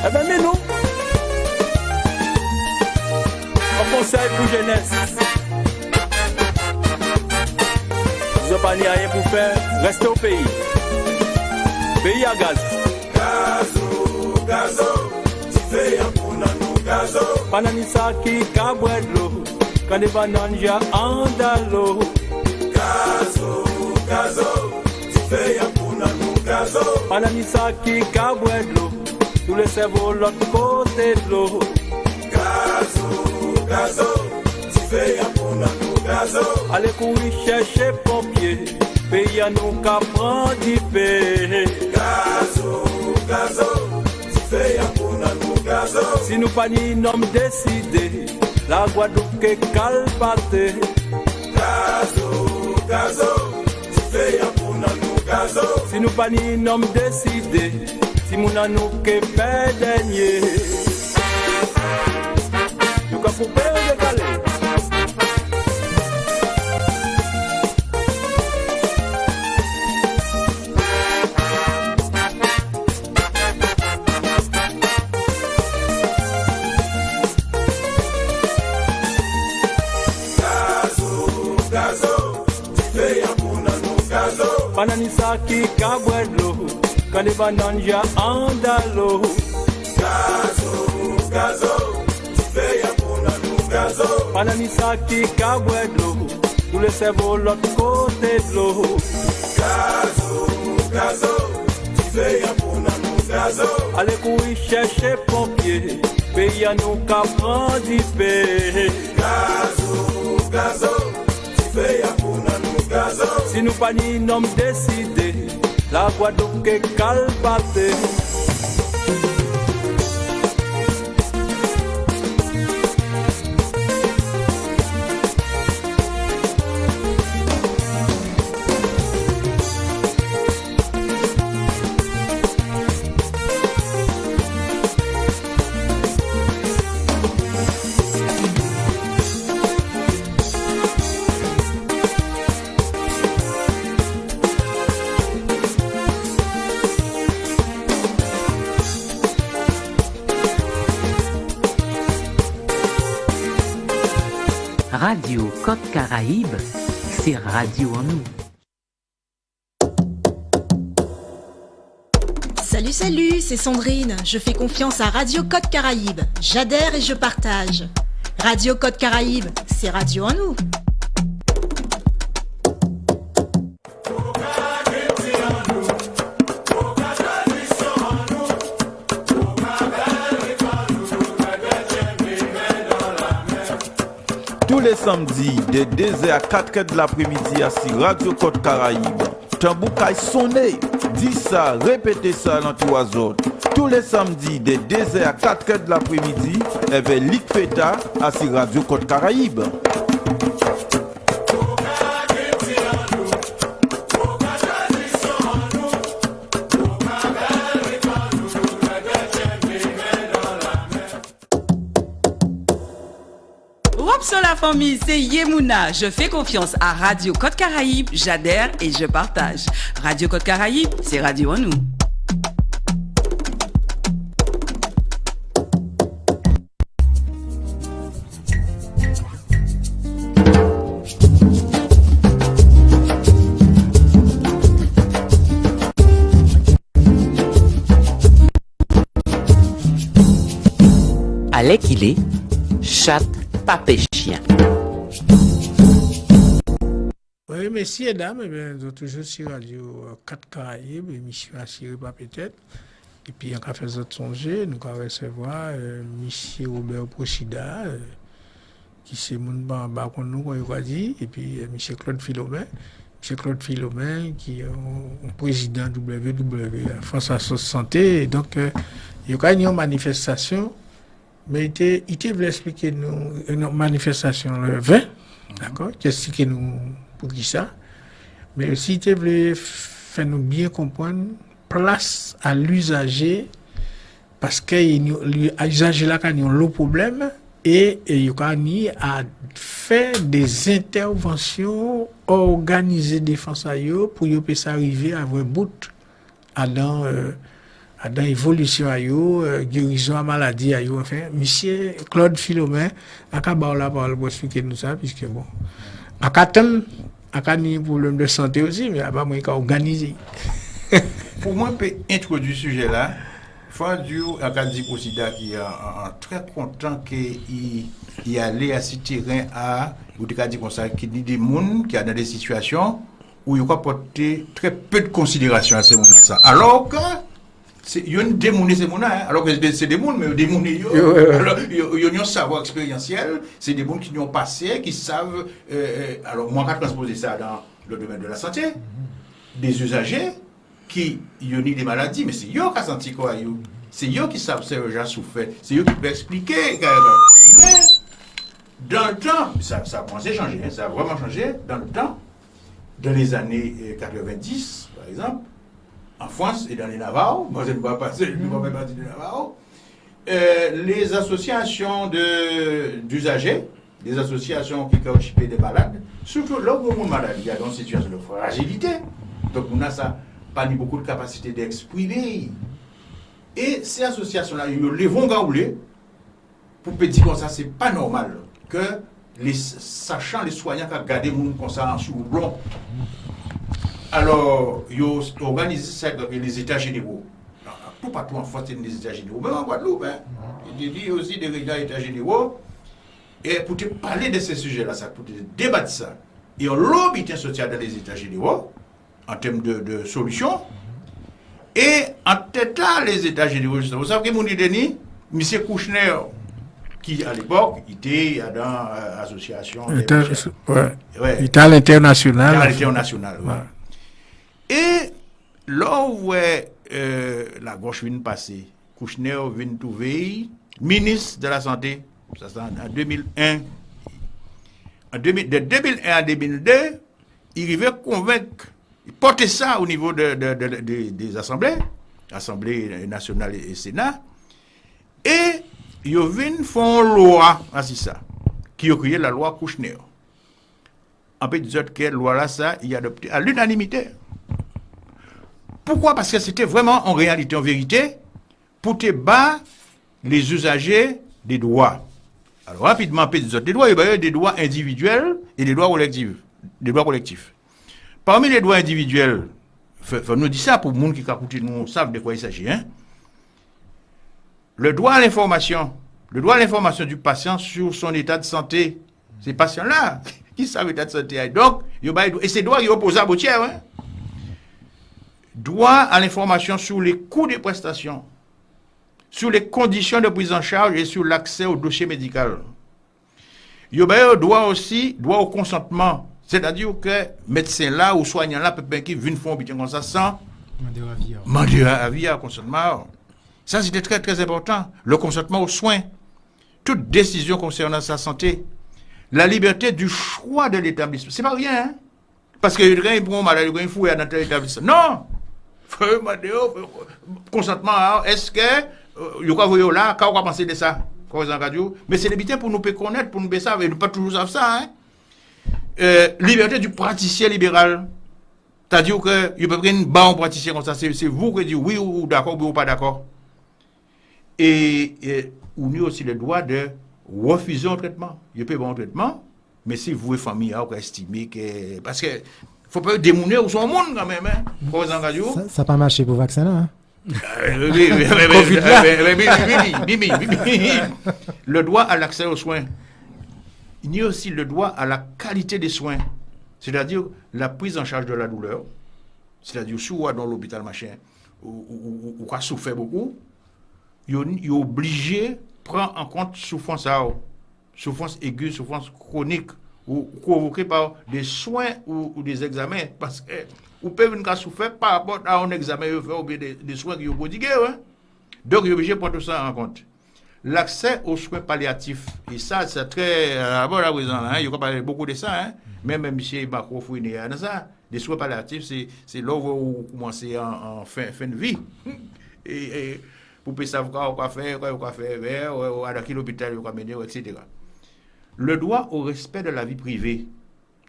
Eh bien mais nous un conseil pour jeunesse vous n'avez pas ni rien pour faire restez au pays pays à gaz. Gazo, gazo, tife ya puna no gazo. Pananisaki kabwedlo, kande bananja andalo. Gazo, gazo, tife ya puna no gazo. Pananisaki kabwedlo, tous les cerveaux l'autre côté de l'eau. Gazo, gazo, tife ya puna no gazo. Allez courir chercher pompier, pays à nous qu'à prendre du paix. Gazo, gazo, tife ya puna no gazo. Si nous pas ni nom décidé, la Guadeloupe est calpate. Gazo, gazo, tife ya puna no gazo. Si nous pas ni nom décidé, si mon anou que fait dernier. Nous qu'à couper ou décaler. Pananisaki kabwedlo, kande bananja andalo. Gazo, gazo, tife ya puna no gazo. Pananisaki kabwedlo, tous les cerveaux l'autre côté de l'eau. Gazo, gazo, tife ya puna no gazo. Allez courir chercher pompier, pays à nous qu'à prendre du paix. Gazo, gazo, tife ya puna no gazo. Si nous pas ni nom décidé, la Guadeloupe est calpate. Radio Côte Caraïbe, c'est Radio en nous. Salut, salut, c'est Sandrine. Je fais confiance à Radio Côte Caraïbe. J'adhère et je partage. Radio Côte Caraïbe, c'est Radio en nous. Tous les samedis, de 2h à 4h de l'après-midi, à Radio Côte Caraïbe. Tamboukaï sonné, dis ça, répétez ça dans trois autres. Tous les samedis, de 2h à 4h de l'après-midi, avec Lick Feta à Radio Côte Caraïbe. La famille, c'est Yemouna. Je fais confiance à Radio Côte Caraïbe. J'adhère et je partage. Radio Côte Caraïbe, c'est Radio en nous. Allez qu'il est, chatte, pape chien. Oui, messieurs, dames, eh bien, nous sommes toujours sur Radio 4 Caraïbes, émission assurée par peut-être. Et puis, on a fait autres songer, nous allons recevoir M. Robert Procida, qui c'est mon baron, nous, on va dire, et puis M. Claude Philomène. M. Claude Philomène, qui est président WW, France Assos Santé. Et donc, il y a une manifestation, mais il voulait expliquer nous une manifestation le 20, d'accord, expliquer nous pour qui ça, mais aussi il voulait faire nous bien comprendre place à l'usager, parce que l'usager là, quand il y a le problème, et il a fait des interventions organisées défense à eux pour qu'ils puissent arriver à avoir bout à dans évolution à eux, guérison à maladie à eux. Enfin, monsieur Claude Philomène a qu'à la parole pour expliquer nous ça, puisque bon, à un problème de santé aussi, mais à pas moi qu'à organiser. Pour moi, peut introduire ce sujet-là. Fondue à Kadi Kosida qui est très content qu'il allait à ce terrain ou de Kadi comme ça, qui dit des gens qui a dans des situations où il faut porter très peu de considération à ces gens-là. Alors que il y a une démonie ces gens-là, alors que c'est des gens, mais des gens, ils ont un savoir expérientiel, c'est des gens qui ont passé, qui savent. Alors moi, je vais transposer ça dans le domaine de la santé, des usagers qui ont des maladies, mais c'est eux qui ont senti quoi. C'est eux qui savent ce que j'ai souffert. C'est eux qui peuvent expliquer. Mais dans le temps, ça a commencé à changer, ça a vraiment changé dans le temps. Dans les années 90, par exemple, en France et dans les Navajo, moi je ne vais pas passer, je ne vais pas partir de Navajo, les associations d'usagers, les associations qui occupent des malades, surtout là où il y a malade, il y a une situation de fragilité. Donc on a ça. Pas ni beaucoup de capacité d'exprimer. Et ces associations-là, ils les vont gauler pour dire comme ça, c'est pas normal que les sachant les soignants qui gardent les gens comme ça sur le blanc. Alors, ils organisent ça dans les états généraux. Tout partout en France, il y a des états généraux. Même en Guadeloupe, il y a aussi des états généraux. Et pour te parler de ces sujets-là, pour te débattre ça, et on lobby social dans les états généraux, en termes de solutions. Et en tête là, les États généraux, vous savez que mon Denis, M. Kouchner, qui à l'époque était dans l'association. Il était à l'international. À l'international, ouais. Et là où la gauche vient de passer, Kouchner vient de trouver ministre de la Santé, ça c'est en 2001. De 2001 à 2002, il arrivait convaincre. Porter ça au niveau des assemblées, Assemblée nationale et Sénat, et ils font loi, c'est ça, qui a créé la loi Kouchner. En fait, quelle loi là, ça, il a adopté à l'unanimité. Pourquoi? Parce que c'était vraiment en réalité, en vérité, pour te battre les usagers des droits. Alors rapidement, des droits, il y a des droits individuels et des droits collectifs. Parmi les droits individuels, faut nous dire ça pour les gens qui écoutent, nous savent de quoi il s'agit. Le droit à l'information du patient sur son état de santé. Ces patients-là, qui savent l'état de santé. Donc, et ces droits, ils opposables au tiers. Droit à l'information sur les coûts des prestations, sur les conditions de prise en charge et sur l'accès au dossier médical. Il y a droit au consentement. C'est-à-dire que médecin là ou soignant là peut qui viennent faire un comme ça sans demander avis à consentement. Ça c'était très très important. Le consentement aux soins, toute décision concernant sa santé, la liberté du choix de l'établissement. C'est pas rien, parce que il prend malade, il faut dans tel établissement. Non, faut demander consentement. Est-ce que il faut là, quand on va penser de ça, mais c'est l'éviter pour nous connaître, pour nous savoir, et nous pas toujours savoir ça. Liberté du praticien libéral. C'est-à-dire que il peut prendre une barre praticien comme ça, c'est vous qui dites oui ou d'accord ou pas d'accord. Et on a aussi le droit de refuser un traitement. Il peut avoir un traitement, mais si vous, famille, vous estimez que. Parce que faut pas démoner ou son monde quand même. Ça n'a pas marché pour vaccin là. Le droit à l'accès aux soins. Il y a aussi le droit à la qualité des soins, c'est-à-dire la prise en charge de la douleur, c'est-à-dire si on est dans l'hôpital machin, ou qu'on souffre beaucoup, il est obligé de prendre en compte souffrance aiguë, souffrance chronique, ou provoquée par des soins ou des examens, parce que vous pouvez venir souffrir par rapport à un examen ou des soins qui sont prodigués. Donc il est obligé de prendre tout ça en compte. L'accès aux soins palliatifs, et ça, c'est très. Bon, là, il y a parlé beaucoup de ça, même M. Macron fouiné dans ça. Les soins palliatifs, c'est là où vous commencez en fin de vie. Et vous pouvez savoir quoi faire, à quel hôpital vous mener, etc. Le droit au respect de la vie privée,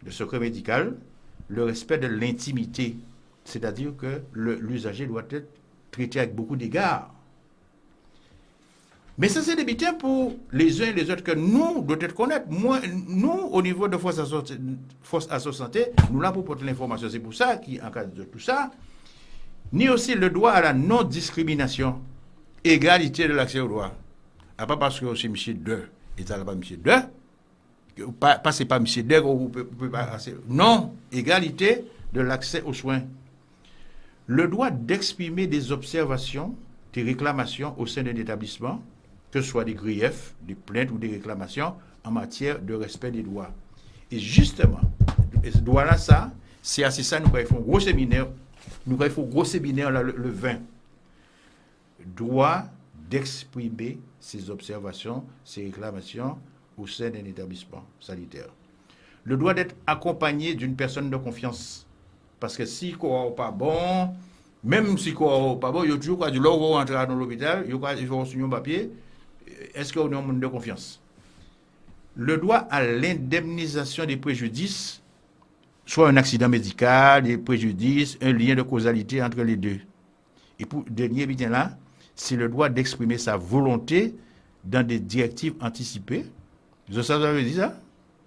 le secret médical, le respect de l'intimité, c'est-à-dire que l'usager doit être traité avec beaucoup d'égards. Mais ça, c'est des bitins pour les uns et les autres que nous devons connaître. Nous, au niveau de Force à Santé, nous là pour porter l'information. C'est pour ça qu'en cas de tout ça, ni aussi le droit à la non-discrimination, égalité de l'accès au droit. Pas parce que c'est monsieur 2, et ça n'est pas monsieur 2, c'est pas monsieur 2, vous pouvez pas. Non, égalité de l'accès aux soins. Le droit d'exprimer des observations, des réclamations au sein d'un établissement, que ce soit des griefs, des plaintes ou des réclamations en matière de respect des droits. Et justement, ce droit-là, c'est assez ça, nous avons fait un gros séminaire, le 20. Droit d'exprimer ses observations, ses réclamations au sein d'un établissement sanitaire. Le droit d'être accompagné d'une personne de confiance. Parce que si quoi n'est pas bon, même si quoi n'est pas bon, il y a toujours quoi, du logo rentrer dans l'hôpital, il faut signer un papier. Est-ce qu'on a un monde de confiance? Le droit à l'indemnisation des préjudices, soit un accident médical, des préjudices, un lien de causalité entre les deux. Et pour dernier bien là, c'est le droit d'exprimer sa volonté dans des directives anticipées. Vous savez dire ça?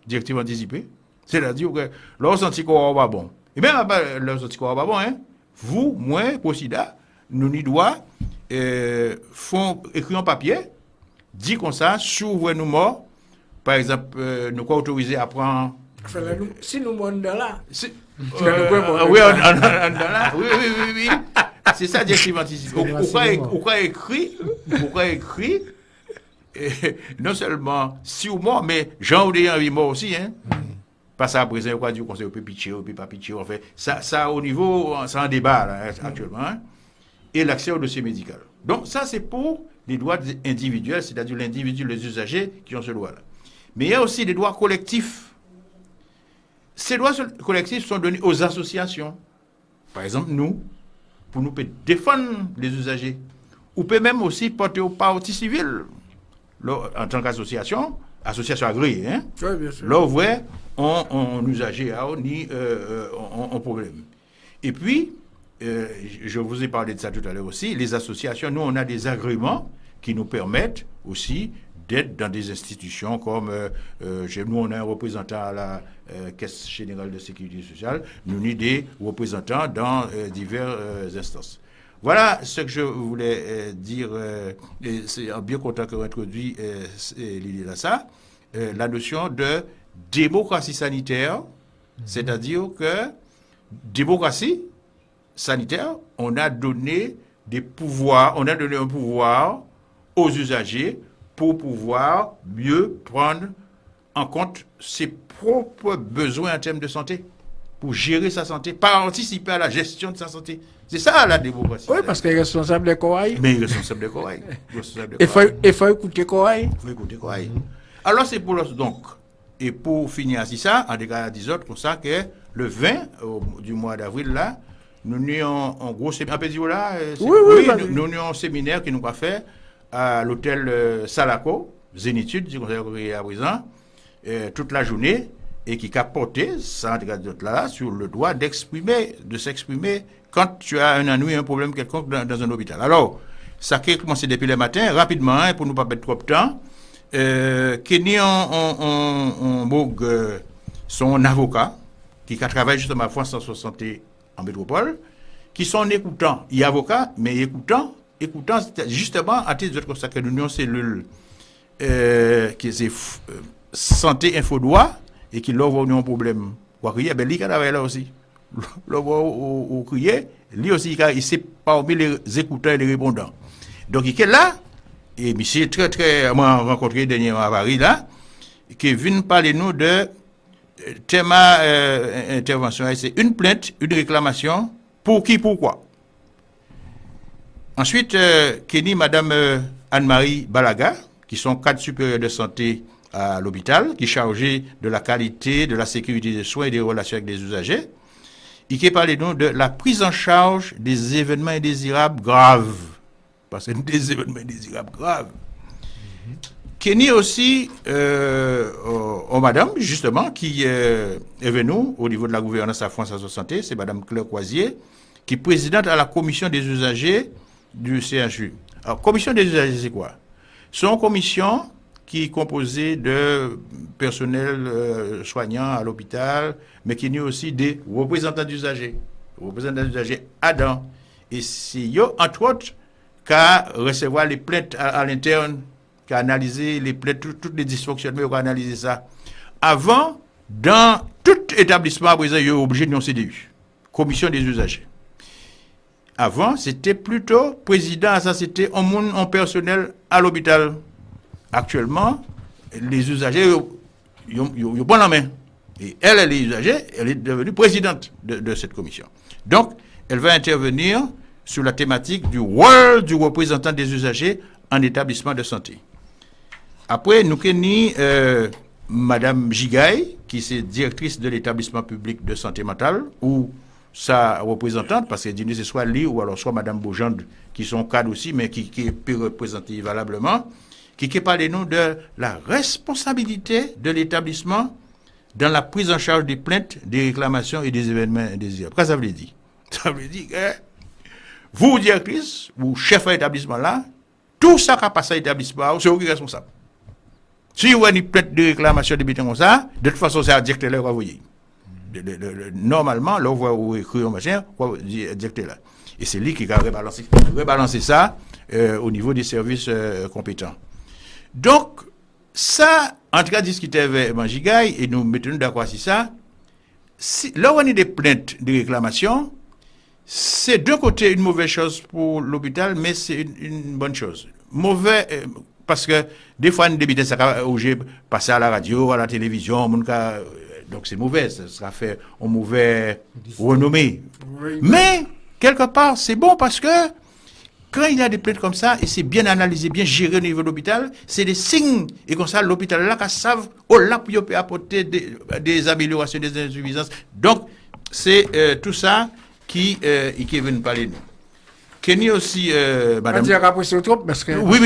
Directives anticipées. C'est-à-dire que lorsqu'on sent qu'on va pas bon, et même lorsqu'on sent qu'on va pas bon, hein, vous, moi, Procida, nous n'y doit font écrire en papier, dit comme ça, s'ouvre nous morts, par exemple, nous quoi autorisé à prendre. Si nous morts dans là. Oui, oui. C'est ça, directive anticipée. Pourquoi écrit, non seulement si ou mort, mais Jean Oudéan est mort aussi, hein. Pas ça à présent, il y a du conseil, on peut pitcher, on peut pas pitcher, en fait. Ça au niveau, c'est un débat, là, actuellement, hein. Et l'accès au dossier médical. Donc, ça, c'est pour les droits individuels, c'est-à-dire l'individu, les usagers qui ont ce droit-là. Mais il y a aussi des droits collectifs. Ces droits collectifs sont donnés aux associations. Par exemple, nous, pour nous défendre les usagers. Ou peut même aussi porter au parti civil. En tant qu'association, association agréée, hein? Oui, bien sûr. Là, vous voyez, on usager, ni on problème. Et puis, je vous ai parlé de ça tout à l'heure aussi, les associations, nous, on a des agréments qui nous permettent aussi d'être dans des institutions comme, nous, on a un représentant à la Caisse générale de sécurité sociale, nous, on a des représentants dans diverses instances. Voilà ce que je voulais dire, et c'est bien content qu'on introduit l'idée de ça, la notion de démocratie sanitaire, c'est-à-dire que démocratie sanitaire, on a donné un pouvoir aux usagers pour pouvoir mieux prendre en compte ses propres besoins en termes de santé, pour gérer sa santé, participer à la gestion de sa santé. C'est ça la démocratie. Oui, parce qu'il est responsable des corail. Mais il est responsable des corail. Il faut écouter corail. Il faut écouter corail. Alors c'est pour donc, et pour finir ainsi ça, en déclarant à 10 autres, comme ça que le 20 du mois d'avril là, nous avons un gros séminaire. Oui, nous avons un séminaire qui nous a fait à l'hôtel Salaco, Zénitude, du conseil à présent, toute la journée, et qui a porté, sans d'autres là, sur le droit de s'exprimer quand tu as un ennui, un problème quelconque dans un hôpital. Alors, ça a commencé depuis le matin, rapidement, hein, pour ne pas perdre trop de temps. Kenny son avocat, qui travaille justement à France 160 en métropole, qui sont écoutants. Il y a avocat, mais écoutants, justement, à titre de constat que l'Union cellule qui est santé info droit et qui leur voit un problème. Ben, lui, il travaille là aussi. Leur voit au crier, lui aussi, il sait parmi les écoutants et les répondants. Donc, il est là, et monsieur très, moi, rencontré dernièrement à Paris, là, qui vient parler nous de thème intervention. C'est une plainte, une réclamation, pour qui, pourquoi. Ensuite, Kenny, madame Anne-Marie Balaga, qui sont cadres supérieurs de santé à l'hôpital, qui est chargée de la qualité, de la sécurité des soins et des relations avec les usagers, et qui parle donc de la prise en charge des événements indésirables graves. Parce que des événements indésirables graves. Kenny aussi, madame, justement, qui est venue au niveau de la gouvernance à France à sa santé, c'est madame Claire Croisier, qui est présidente à la commission des usagers du CHU. Alors, commission des usagers, c'est quoi? C'est une commission qui est composée de personnel soignant à l'hôpital, mais qui est aussi des représentants d'usagers. Représentants d'usagers Adam. et c'est eux, entre autres, qui recevoir les plaintes à l'interne, qui analyser les plaintes, toutes les dysfonctionnements, qui analyser ça. Avant, dans tout établissement, à présent, il est obligé de non CDU, commission des usagers. Avant, c'était plutôt président, ça c'était en personnel à l'hôpital. Actuellement, les usagers, ils ont bon la main. Et elle est usagée, elle est devenue présidente de cette commission. Donc, elle va intervenir sur la thématique du rôle du représentant des usagers en établissement de santé. Après, nous avons Madame Gigaï, qui est directrice de l'établissement public de santé mentale, ou sa représentante, parce qu'elle dit que ce soit lui ou alors soit Madame Beaujande, qui sont cadres aussi, mais qui peut représenter valablement, qui parle nous de la responsabilité de l'établissement dans la prise en charge des plaintes, des réclamations et des événements indésirables. Qu'est-ce que ça veut dire? Ça veut dire que vous, directrice, ou chef d'établissement là, tout ça qui a passé à l'établissement, c'est vous qui êtes responsable. Si vous avez une plainte de réclamation de béton comme ça, de toute façon, c'est un directeur là, vous voyez. Normalement, là, vous écrivez un machin, vous directeur là. Et c'est lui qui a rebalancé ça au niveau des services compétents. Donc, ça, en tout cas, discuter avec Manjigaï, et nous mettons d'accord sur ça, là où on a des plaintes de réclamation, c'est d'un côté une mauvaise chose pour l'hôpital, mais c'est une bonne chose. Mauvais, parce que des fois, on débite ça, passer à la radio, à la télévision, donc c'est mauvais, ça sera fait en mauvais renommé. Oui. Mais, quelque part, c'est bon parce que quand il y a des plaintes comme ça, et c'est bien analysé, bien géré au niveau de l'hôpital, c'est des signes, et comme ça, l'hôpital là, qui savent, là, pour apporter des améliorations, des insuffisances. Donc, c'est tout ça qui est venu parler de nous. Kenny aussi, madame. On dirait après trop parce que. Oui,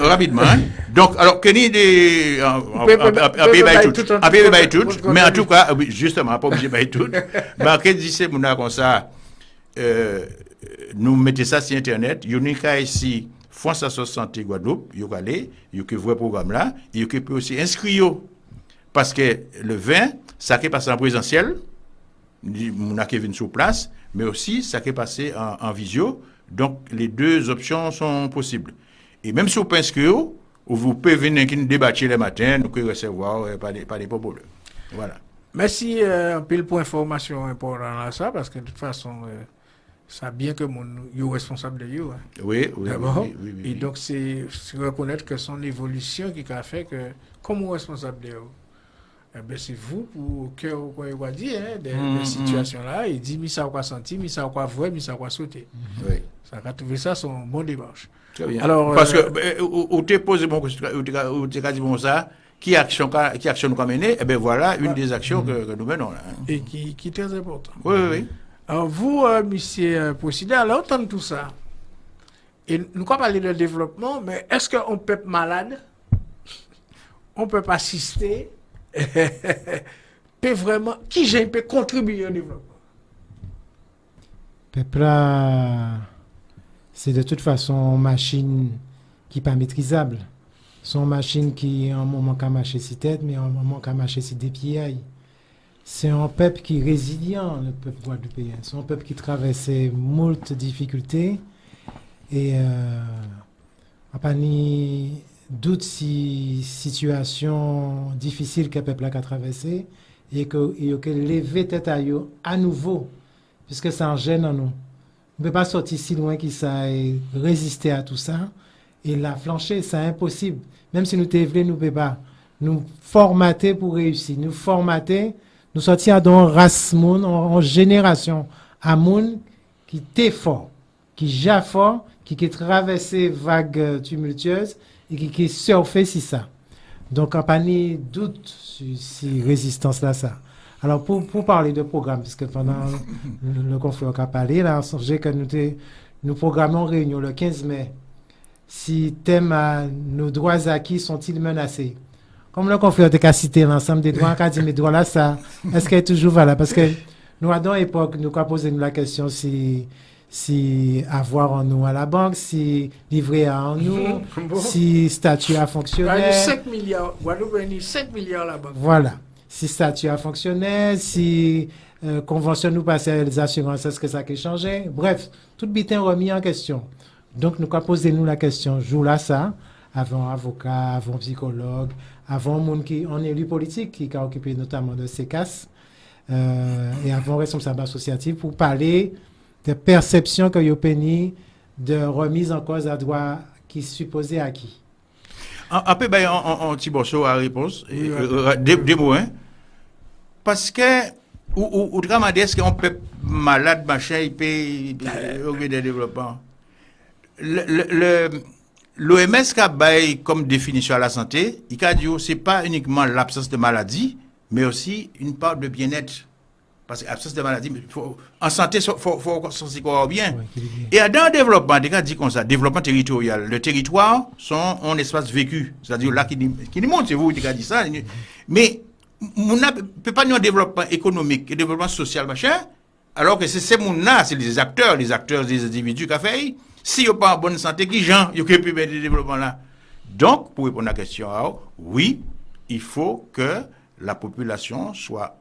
rapidement. Hein. Donc, alors, Kenny, tout, mais en tout cas, oui, justement, pas obligé de tout. Mais qu'est-ce que dit mon comme ça, nous mettons ça sur Internet, Unica ici, France à Santé Guadeloupe, il y a aller, il y a que vrai programme là, il y a que peut aussi inscrire, parce que le 20, ça qui est passé en présentiel, on a qui vient sur place, mais aussi ça qui est passé en visio. Donc, les deux options sont possibles. Et même si vous pouvez inscrire, vous pouvez venir débattre le matin, nous pouvons recevoir pas des problèmes. Voilà. Merci un peu pour l'information importante à ça, parce que de toute façon, ça bien que mon est responsable de vous. Hein. Oui. D'abord. Oui. Et donc, c'est reconnaître que son évolution qui a fait que, comme vous responsable de vous, c'est vous pour que vous va dire des situations-là, et dit, mais ça va sentir, mais ça va voir, mais ça va sauter. Oui. Ça va trouver ça son bon démarche. Très bien. Alors, parce que, où tu posé mon question, où tu as dit bon ça, qui action nous a mené, et bien voilà une des actions que nous menons là. Hein. Et qui est très important. Oui. Alors, vous, monsieur Procida, alors, entendre tout ça, et nous pas parler de développement, mais est-ce qu'on peut être malade, on peut pas assister, peut vraiment, qui peut contribuer au développement? Peuple, c'est de toute façon une machine qui n'est pas maîtrisable. C'est une machine qui, en moment, qu'à marcher si tête, mais en moment, qu'à marcher si des pieds. C'est un peuple qui est résilient, le peuple guadeloupéen. C'est un peuple qui traverse moult difficultés. Et pas ni doute si situation difficile que le peuple a traversé et que lever tête à nouveau, puisque ça en gêne en nous. On ne peut pas sortir si loin qu'il ça et résister à tout ça. Et la flancher, c'est impossible. Même si nous t'évelons, nous ne pouvons pas nous formater pour réussir. Nous formater, nous sortir dans race monde, en génération, à monde qui t'est fort, qui ja fort, qui traversé vagues tumultueuses et qui est surfé si ça. Donc, en pas ni doute si résistance là ça. Alors, pour parler de programme, puisque pendant le conflit qu'a parlé, là, on songeait que nous programmons une réunion le 15 mai. Si thème nos droits acquis sont-ils menacés? Comme le conflit a cité l'ensemble des droits, on a dit, mais droits là, ça, est-ce qu'elle est toujours valable? Parce que nous, à l'époque, nous avons posé la question si avoir en nous à la banque, si livrer en nous, si statut à fonctionnaire. 5 milliards, Guadeloupe a 5 milliards à la banque. Voilà. si statut a fonctionné, si convention nous passait les assurances, est-ce que ça a changé? Bref, tout bitin remis en question. Donc, nous avons posé nous la question, jour là ça, avant avocat, avant psychologue, avant monde qui en élu politique qui a occupé notamment de CECAS, et avant responsable associatif pour parler de perception que Yopeni de remise en cause à droit qui supposé acquis. Après, un petit morceau à réponse, des mots, hein. Parce que, ou est-ce qu'on peut malade, machin, il peut aucun développement. L'OMS qui a baillé comme définition à la santé, il a dit que ce n'est pas uniquement l'absence de maladie, mais aussi une part de bien-être. Parce que l'absence de maladie, en santé, il faut se sentir bien. Et dans le développement, il a dit comme ça, développement territorial. Le territoire sont un espace vécu. C'est-à-dire là, qui nous montre, c'est vous qui avez dit ça. Mais on ne peut pas avoir un développement économique et développement social, machin, alors que c'est ces gens-là, c'est les acteurs des individus qui ont fait. Si ils n'ont pas en bonne santé, qui gens, ils ont pu mettre le développement là. Donc, pour répondre à la question, oui, il faut que la population soit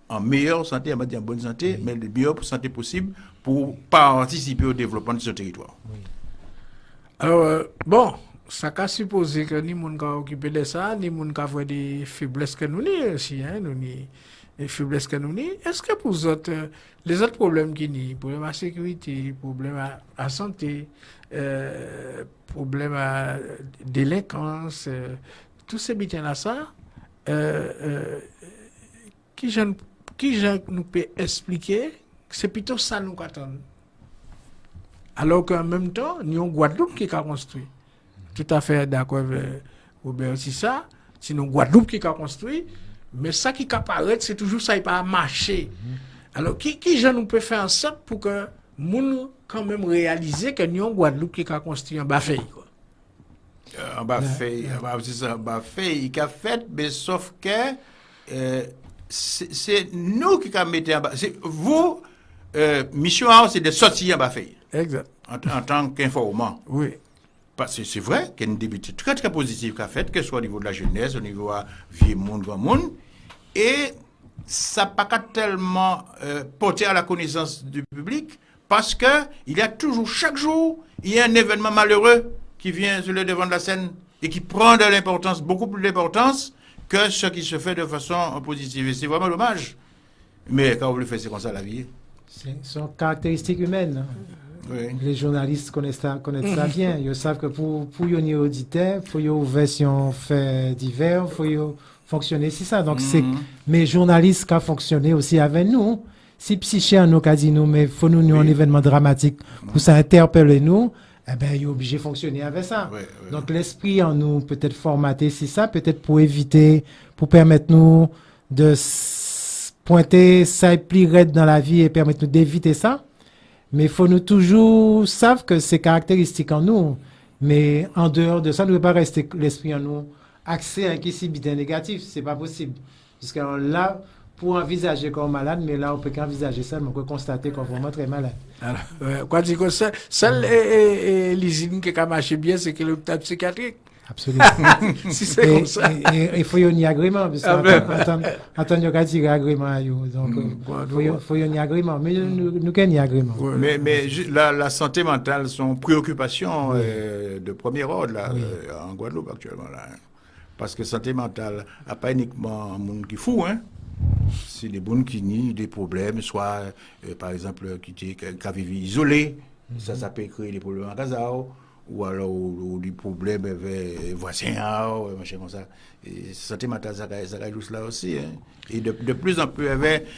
en meilleure santé, en bonne santé, mais le meilleure santé possible pour participer au développement de ce territoire. Oui. Alors, bon, ça a supposé que ni moun ka occupé de ça, ni moun ka voit des faiblesses que nous ni aussi, hein, nous ni les faiblesses que nous ni. Est-ce que pour les autres problèmes qui ni, problème à sécurité, problème à santé, problème à délinquance, tous ces bitens là ça, qui nous peut expliquer, c'est plutôt ça nous attend. Alors qu'en même temps, nous avons Guadeloupe qui a construit. Tout à fait d'accord avec Robert aussi ça. Sinon, Guadeloupe qui a construit, mais ça qui apparaît, c'est toujours ça, il pas marché. Alors, qui nous peut faire en sorte pour que nous quand même réaliser que nous avons Guadeloupe qui a construit en Bafay, quoi. En Bafay, c'est ça, en Bafay, il a fait, mais sauf que c'est nous qui avons mis en Bafay. Vous, mission c'est de sortir en Bafay. Exact. En tant qu'informant. Oui. Parce que c'est vrai qu'il y a une début très très positive qu'a fait, que ce soit au niveau de la jeunesse, au niveau de vieux monde, grand monde. Et ça n'a pas tellement porté à la connaissance du public, parce qu'il y a toujours, chaque jour, il y a un événement malheureux qui vient sur le devant de la scène et qui prend de l'importance, beaucoup plus d'importance que ce qui se fait de façon positive. Et c'est vraiment dommage. Mais quand vous le faites, c'est comme ça la vie. C'est une caractéristique humaine. Oui. Les journalistes connaissent ça bien. Ils savent que pour y auditer, il faut y ouvrir si on fait divers, il faut y fonctionner si ça. Donc, c'est mes journalistes qui ont fonctionné aussi avec nous. Si Psyché nous a dit nous, mais il faut nous un événement dramatique pour ça interpeller nous, eh ben, il est obligé de fonctionner avec ça. Oui. Donc, l'esprit en nous peut-être formaté si ça, peut-être pour éviter, pour permettre nous de pointer ça et plus raide dans la vie et permettre nous d'éviter ça. Mais il faut nous toujours savoir que c'est caractéristique en nous. Mais en dehors de ça, nous ne pouvons pas rester l'esprit en nous axé à un qui bien négatif. Ce n'est pas possible. Parce que là, pour envisager comme malade, mais là, on ne peut qu'envisager ça, mais on peut constater qu'on est vraiment très malade. Alors, quoi dire que ça, seule l'usine qui a marché bien, c'est que l'hôpital psychiatrique. Absolument. Si c'est comme ça. Et il faut y avoir un agrément, parce qu'entendre qu'à tirer agrément, donc il faut y avoir un agrément. Mais nous avons un agrément. Mais la santé mentale, sont préoccupations de premier ordre là, en Guadeloupe actuellement. Là, hein. Parce que santé mentale, n'a pas uniquement un monde qui fou, hein. C'est des gens qui nient des problèmes, soit par exemple qui vivent isolés, ça peut créer des problèmes en casa. Ou alors des problèmes avec voisins, machin comme ça. Et santé mentale, ça joue là aussi. Hein. Et de plus en plus, avec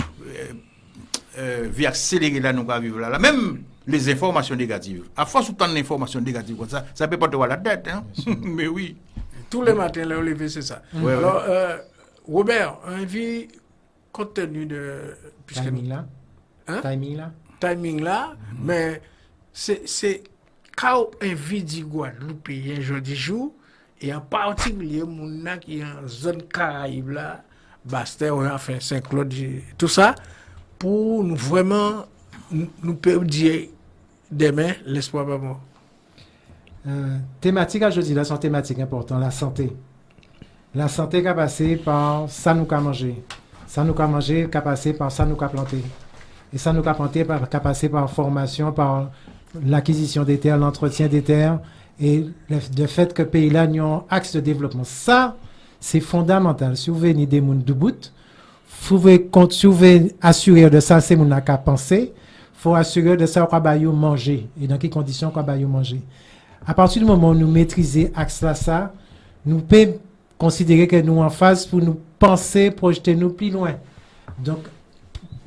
vie accélérée là, nous allons vivre là. Même les informations négatives. À force de tant d'informations négatives comme ça peut pas te voir la tête. Hein. Mais oui. Tous les matins, là, au lever, c'est ça. Ouais, alors, Robert, vie compte tenu de... Timing là. Hein? Timing là, mais c'est quand on vit du Guadeloupe un jour du jour, et en particulier, mon qui est en zone Caraïbe là, Bastère, enfin Saint-Claude, tout ça, pour nous vraiment, nous peut dire demain, l'espoir pas mort. Thématique, je dis là, sont thématiques importantes, la santé. La santé qu'a passé par ça nous qu'a mangé. Ça nous qu'a mangé qu'a passé par ça nous qu'a planté. Et ça nous qu'a planté qu'a passé par formation, par l'acquisition des terres, l'entretien des terres et le fait que le pays-là a un axe de développement. Ça, c'est fondamental. Si vous venez des mondes de bout, si vous voulez assurer de ça, c'est mon n'a qu'à penser. Il faut assurer de ça qu'on va manger et dans quelles conditions qu'on va manger. À partir du moment où nous maîtrisons axe là, ça, nous pouvons considérer que nous en phase pour nous penser, projeter nous plus loin. Donc,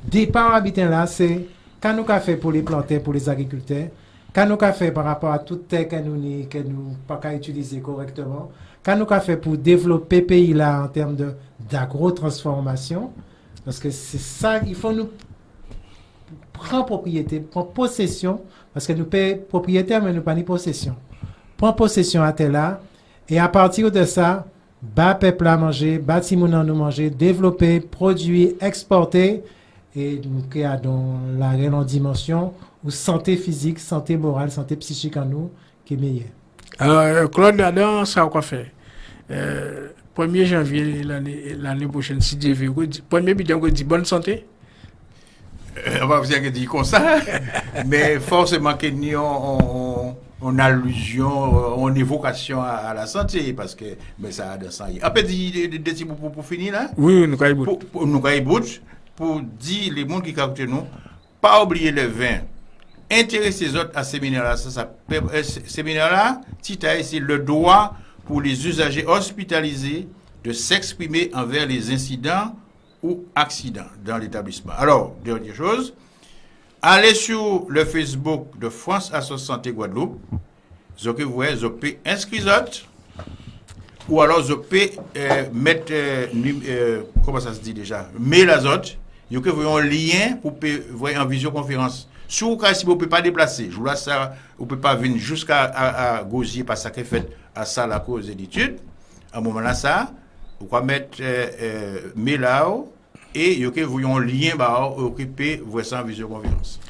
départ habitant là, c'est quand nous avons fait pour les planter, pour les agriculteurs, quand nous avons fait par rapport à toute terre que nous pas qu'à utiliser correctement, quand nous avons fait pour développer le pays là en termes d'agro-transformation, parce que c'est ça, il faut nous prendre propriété, prendre possession, parce que nous payons propriétaire, mais nous pas ni possession. Prendre possession à tel là, et à partir de ça, bas peuple à manger, bâtiment à nous manger, développer, produire, exporter, et nous créons dans la réelle dimension où santé physique, santé morale, santé psychique en nous qui est meilleure. Alors, Claude Adam, ça quoi faire 1er janvier l'année prochaine, si Dieu veut, 1er bidon, on dit bonne santé. On va vous dire comme ça, mais forcément qu'il y a en allusion, en évocation à la santé, parce que mais ça a de ça. Un peu des petits mots pour finir là. Oui, nous caillons. Nous caillons pour dire les gens qui captent nous, pas oublier le vin. Intéresser les autres à ce séminaire-là. Séminaire-là, c'est le droit pour les usagers hospitalisés de s'exprimer envers les incidents ou accidents dans l'établissement. Alors, dernière chose, allez sur le Facebook de France Association Santé Guadeloupe. Vous pouvez inscrire autres, ou alors vous pouvez mettre, comment ça se dit déjà, mail à autres. Vous pouvez un lien pour voir en visioconférence. Si vous ne pouvez pas déplacer, vous ne pouvez pas venir jusqu'à Gosier parce que fait à ça la cause d'études. À un moment là, ça, vous pouvez mettre mail là et vous avez un lien occupé vous ça en visioconférence.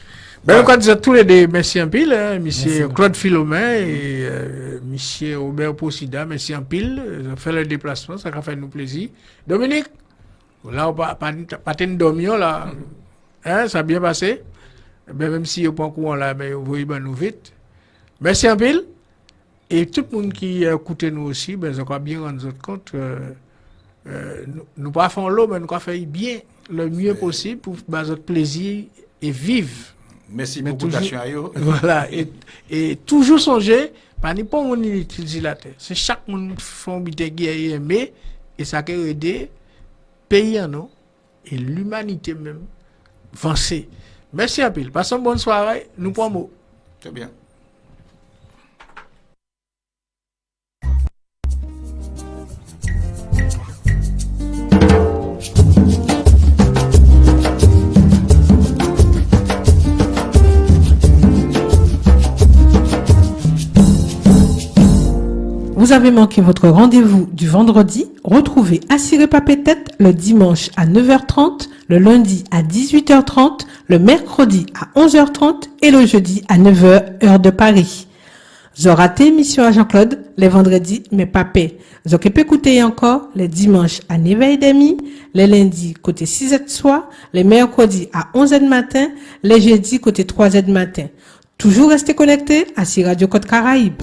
Ben, on va dire tous les deux, merci en pile, monsieur Claude Philomain et monsieur Robert Posida, merci en pile, ils ont fait le déplacement, ça a fait nous plaisir. Dominique, là, on pas dormir là, hein, ça a bien passé. Ben, même si vous pas courant là, mais vous voyez nous vite. Merci en pile. Et tout le monde qui écoute nous aussi, ben, on va bien rendre compte, nous pas faire l'eau, mais nous va faire bien le mieux possible pour notre plaisir et vivre. Merci beaucoup d'attention. Voilà, et toujours songer, pas n'importe où on utilise la terre. C'est chaque monde qui fait un bité qui est aimé, et ça peut aider le pays non, et l'humanité même, avancer. Merci à pile. Passons bonne soirée. Nous prenons. Très bien. Vous avez manqué votre rendez-vous du vendredi. Retrouvez Assiré Papé Tête le dimanche à 9h30, le lundi à 18h30, le mercredi à 11h30 et le jeudi à 9h, heure de Paris. Vous raté émission à Jean-Claude les vendredis, mais papé. Vous pouvez écouter encore les dimanches à 9h30, les lundis côté 6h de soir, les mercredis à 11h de matin, les jeudis côté 3h de matin. Toujours restez connectés à Radio Côte Caraïbe.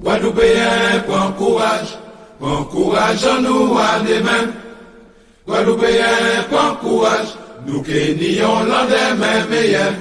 Guadeloupéen, bon courage en nous à demain. Guadeloupéen, bon courage, nous qui nions l'un des mêmes meilleurs.